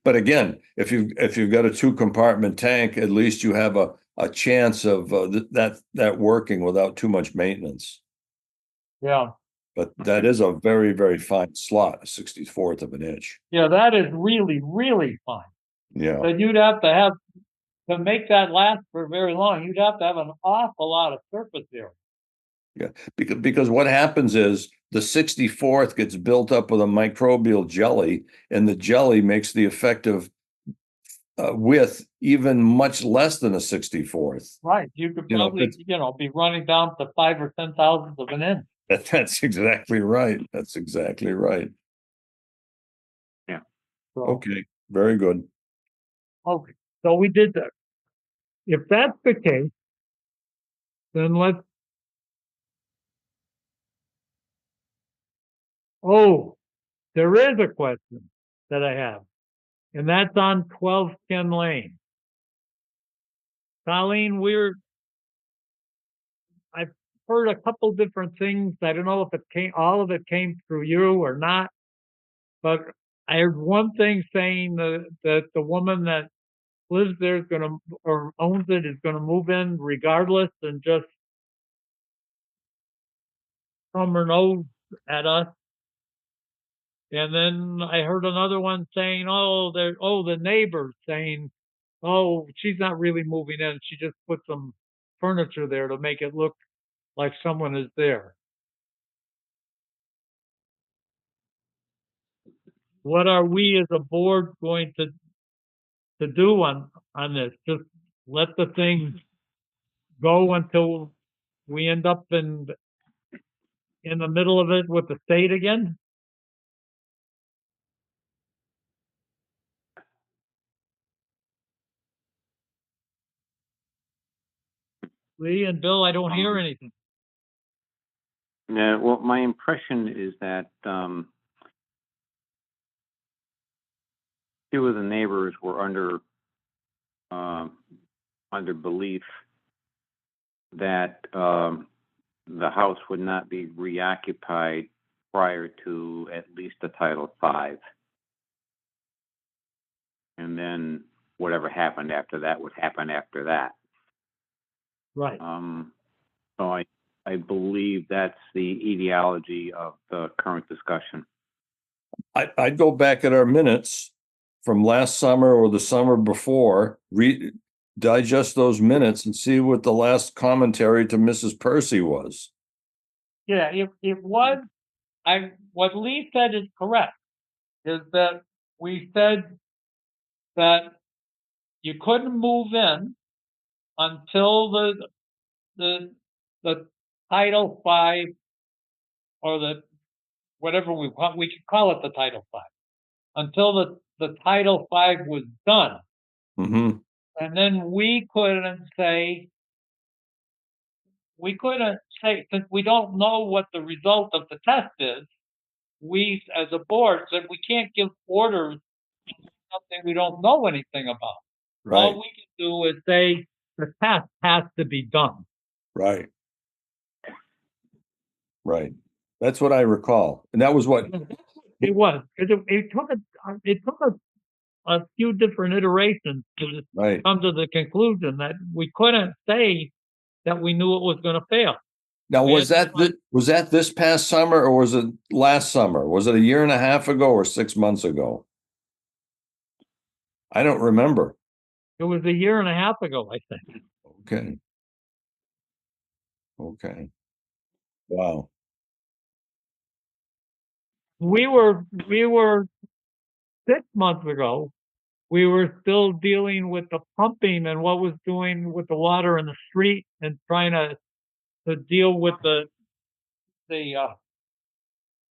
But again, if you've got a 2-compartment tank, at least you have a chance of that working without too much maintenance. Yeah. But that is a very, very fine slot, a 64th of an inch. Yeah, that is really, really fine. Yeah. But you'd have to make that last for very long, you'd have to have an awful lot of surface area. Yeah. Because what happens is the 64th gets built up with a microbial jelly, and the jelly makes the effective width even much less than a 64th. Right, you could You know, probably, be running down to 5 or 10 thousandths of an inch. That's exactly right. That's exactly right. So, Okay, very good. okay, so we did that. If that's the case, then there is a question that I have, and that's on 12 Ken Lane. Colleen, I've heard a couple different things. I don't know if all of it came through you or not, but I heard one thing saying that the woman that lives there or owns it is gonna move in regardless and just thumb her nose at us. And then I heard another one saying, the neighbor saying, oh, she's not really moving in. She just put some furniture there to make it look like someone is there. What are we as a board going to do on this? Just let the thing go until we end up in the middle of it with the state again? Lee and Bill, I don't hear anything. Yeah, well, my impression is that two of the neighbors were under belief that the house would not be reoccupied prior to at least the Title V. And then whatever happened after that would happen after that. Right. So I believe that's the etiology of the current discussion. I'd go back at our minutes from last summer or the summer before, digest those minutes and see what the last commentary to Mrs. Percy was. Yeah, it was, what Lee said is correct, is that we said that you couldn't move in until the Title V or whatever we could call it, the Title V, until the Title V was done. Mm-hmm. And then we couldn't say, since we don't know what the result of the test is, we as a board said we can't give orders on something we don't know anything about. Right. All we can do is say the test has to be done. Right. Right. That's what I recall. And that was what It was. It took a few different iterations to right. come to the conclusion that we couldn't say that we knew it was going to fail. Now, was that this past summer or was it last summer? Was it a year and a half ago or 6 months ago? I don't remember. It was a year and a half ago, I think. Okay. Okay. Wow. We were 6 months ago we were still dealing with the pumping and what was doing with the water in the street and trying to deal with the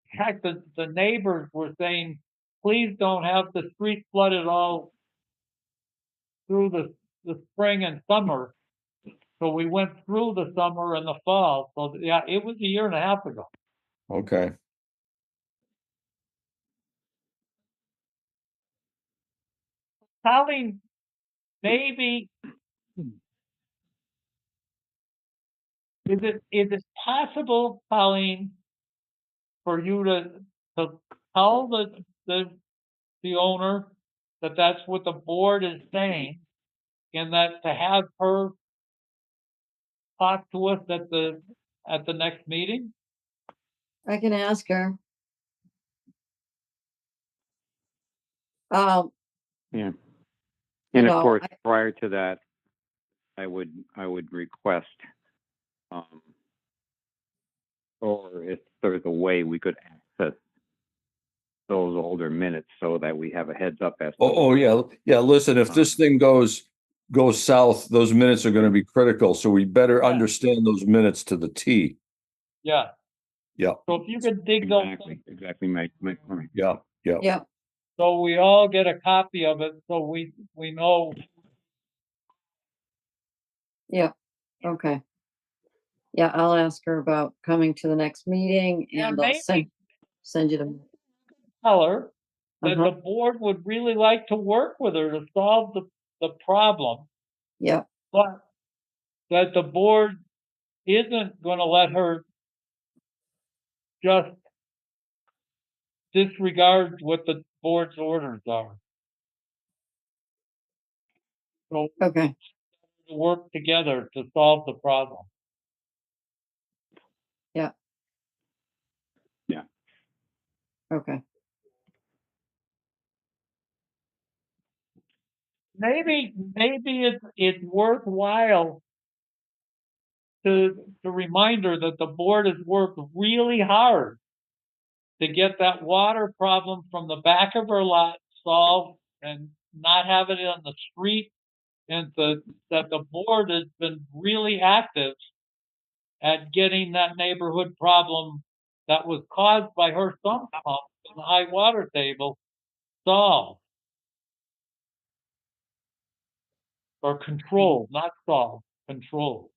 heck, the neighbors were saying, please don't have the street flooded all through the spring and summer. So we went through the summer and the fall. So yeah, it was a year and a half ago. Okay. Colleen, maybe, is it possible, Colleen, for you to tell the owner that that's what the board is saying, and that to have her talk to us at the next meeting? I can ask her. Um, Yeah. You And of know, course, I- prior to that, I would request, um, or if there's a way we could access those older minutes so that we have a heads up as to. Oh, yeah. Yeah. Listen, if this thing goes south, those minutes are going to be critical. So we better Yeah. understand those minutes to the T. Yeah. Yeah. So if you could dig those, Exactly my point. Yeah. Yeah. yeah, so we all get a copy of it, so we know. yeah, okay. Yeah, I'll ask her about coming to the next meeting Yeah, and I'll maybe send you the, tell her that Uh-huh. the board would really like to work with her to solve the problem, yeah, but that the board isn't gonna let her just disregard what the board's orders are. So okay, to work together to solve the problem. okay. Maybe it's worthwhile to remind her that the board has worked really hard to get that water problem from the back of her lot solved and not have it on the street, and that the board has been really active at getting that neighborhood problem that was caused by her sump pump and the high water table solved. Or controlled, not solved, controlled.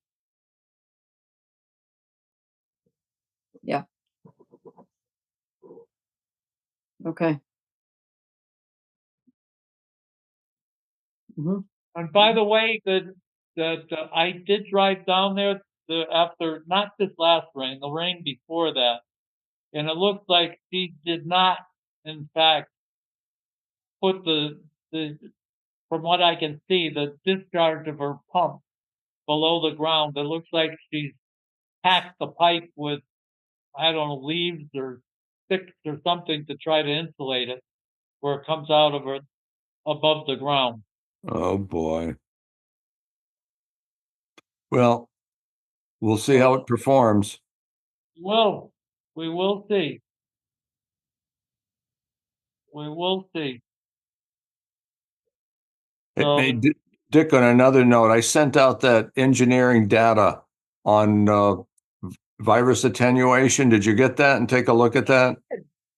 Okay. Mhm. And by the way, I did drive down there after, not this last rain, the rain before that. And it looks like she did not, in fact, put from what I can see, the discharge of her pump below the ground. It looks like she's packed the pipe with, I don't know, leaves or sticks or something to try to insulate it where it comes out of her above the ground. Oh, boy. Well, we'll see how it performs. Well, we will see. We will see. Hey, So, Dick, on another note, I sent out that engineering data on virus attenuation. Did you get that and take a look at that?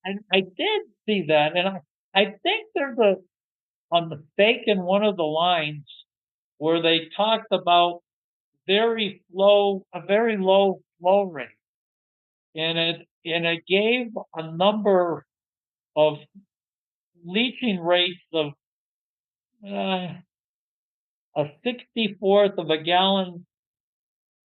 and I did see that, and I think there's a mistake in one of the lines where they talked about a very low flow rate, and it gave a number of leaching rates of a 64th of a gallon.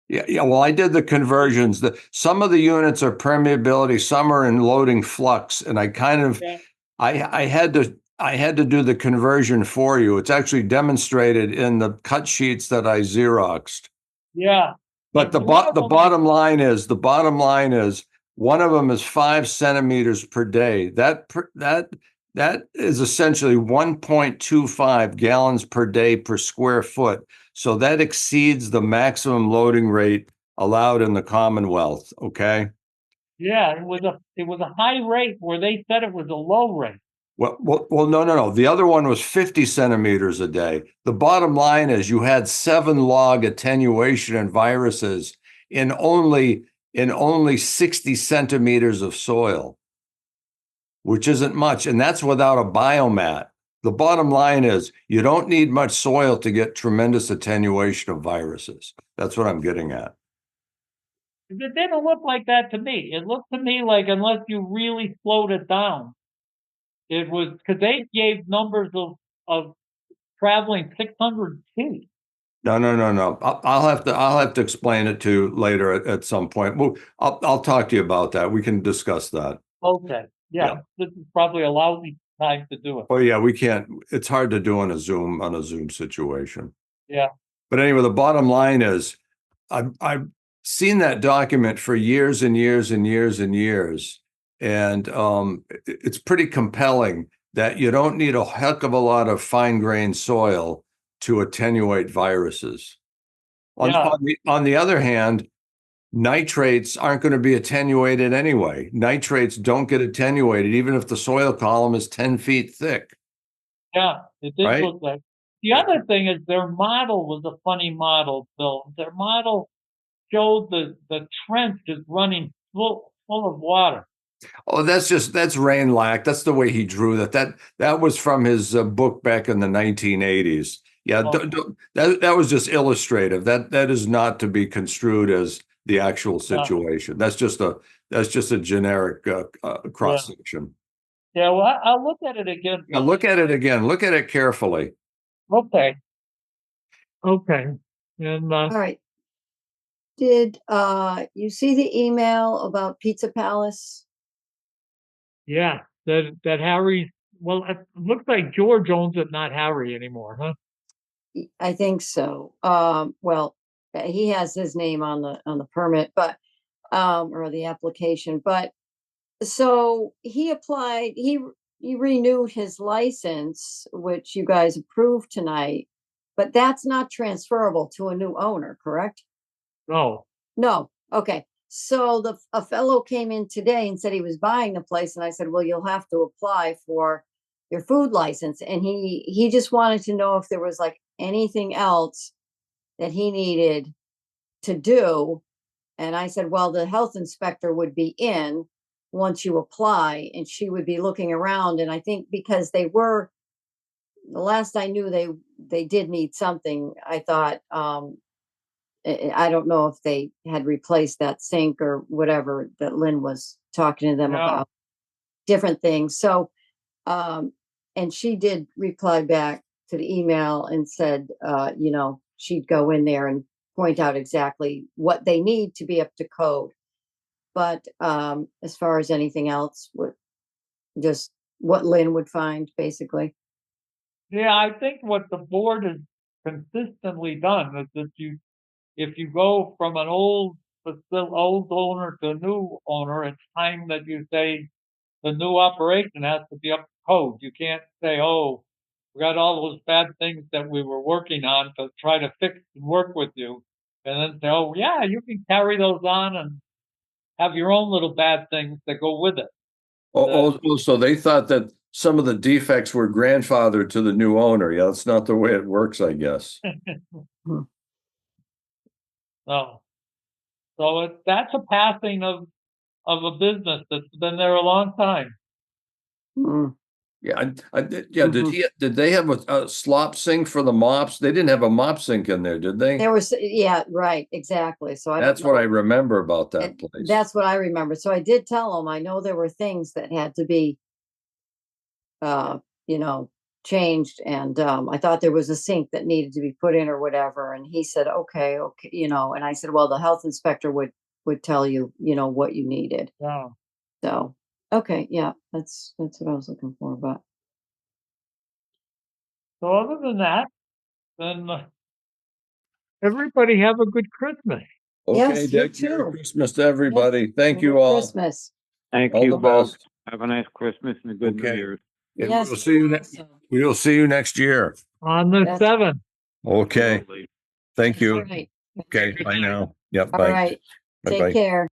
Yeah. Well, I did the conversions. Some of the units are permeability, some are in loading flux, and I kind of Yeah, I had to do the conversion for you. It's actually demonstrated in the cut sheets that I Xeroxed. yeah. But And one of the them- bottom line is one of them is 5 centimeters per day. That is essentially 1.25 gallons per day per square foot. So that exceeds the maximum loading rate allowed in the Commonwealth. Okay. Yeah, it was a high rate where they said it was a low rate. Well, no. The other one was 50 centimeters a day. The bottom line is you had 7 log attenuation and viruses in only 60 centimeters of soil, which isn't much. And that's without a biomat. The bottom line is you don't need much soil to get tremendous attenuation of viruses. That's what I'm getting at. It didn't look like that to me. It looked to me like unless you really slowed it down, it was because they gave numbers of traveling 600 feet. No. I'll have to explain it to you later at some point. Well, I'll talk to you about that. We can discuss that. Okay, yeah, this is probably a lousy time to do it. Oh yeah, we can't. It's hard to do on a Zoom situation. Yeah, But anyway, the bottom line is, I've seen that document for years and years and years and years, and it's pretty compelling that you don't need a heck of a lot of fine-grained soil to attenuate viruses. On the other hand, nitrates aren't going to be attenuated anyway. Nitrates don't get attenuated even if the soil column is 10 feet thick. yeah, it did Right? look like. The other thing is their model was a funny model, Bill. Their model showed the trench is running full of water. Oh, that's rain lack. That's the way he drew that. That was from his book back in the 1980s. Yeah, that was just illustrative. That is not to be construed as the actual situation. That's just a generic cross section. Yeah, well, I'll look at it again. Yeah, look at it again. Look at it carefully. Okay. And All right. Did you see the email about Pizza Palace? yeah, that Harry. Well, it looks like George owns it, not Harry anymore, huh? I think so. Well, he has his name on the permit, but or the application. But so he applied. He renewed his license, which you guys approved tonight. But that's not transferable to a new owner, correct? No. No. Okay. So a fellow came in today and said he was buying the place, and I said, "Well, you'll have to apply for your food license." And he just wanted to know if there was like anything else that he needed to do. And I said, "Well, the health inspector would be in once you apply, and she would be looking around." And I think because the last I knew, they did need something. I thought, I don't know if they had replaced that sink or whatever that Lynn was talking to them about, different things. So, and she did reply back to the email and said, she'd go in there and point out exactly what they need to be up to code. But as far as anything else, just what Lynn would find, basically. Yeah, I think what the board has consistently done is that if you go from an old owner to a new owner, it's time that you say the new operation has to be up to code. You can't say, "Oh, we got all those bad things that we were working on to try to fix and work with you," and then say, "Oh, yeah, you can carry those on and have your own little bad things that go with it." So they thought that some of the defects were grandfathered to the new owner. Yeah, that's not the way it works, I guess. No. So that's a passing of a business that's been there a long time. Yeah, did they have a slop sink for the mops? They didn't have a mop sink in there, did they? There was, yeah, right, exactly. So that's what I remember about that place. That's what I remember. So I did tell him, I know there were things that had to be, changed. And I thought there was a sink that needed to be put in or whatever. And he said, okay. And I said, well, the health inspector would tell you, what you needed. Yeah. So, okay. Yeah, that's what I was looking for. But so other than that, then everybody have a good Christmas. Okay, yes, Dick, you Merry too. Christmas to everybody. Thank Merry you all. Christmas. Thank All you the both. best. Have a nice Christmas and a good New Okay. Year's. And Yes, we'll see you next. also. We'll see you next year. On the That's- 7th. Okay. Absolutely. Thank you. That's right. Okay. Bye now. Yep. All Bye. right. Bye. Take care.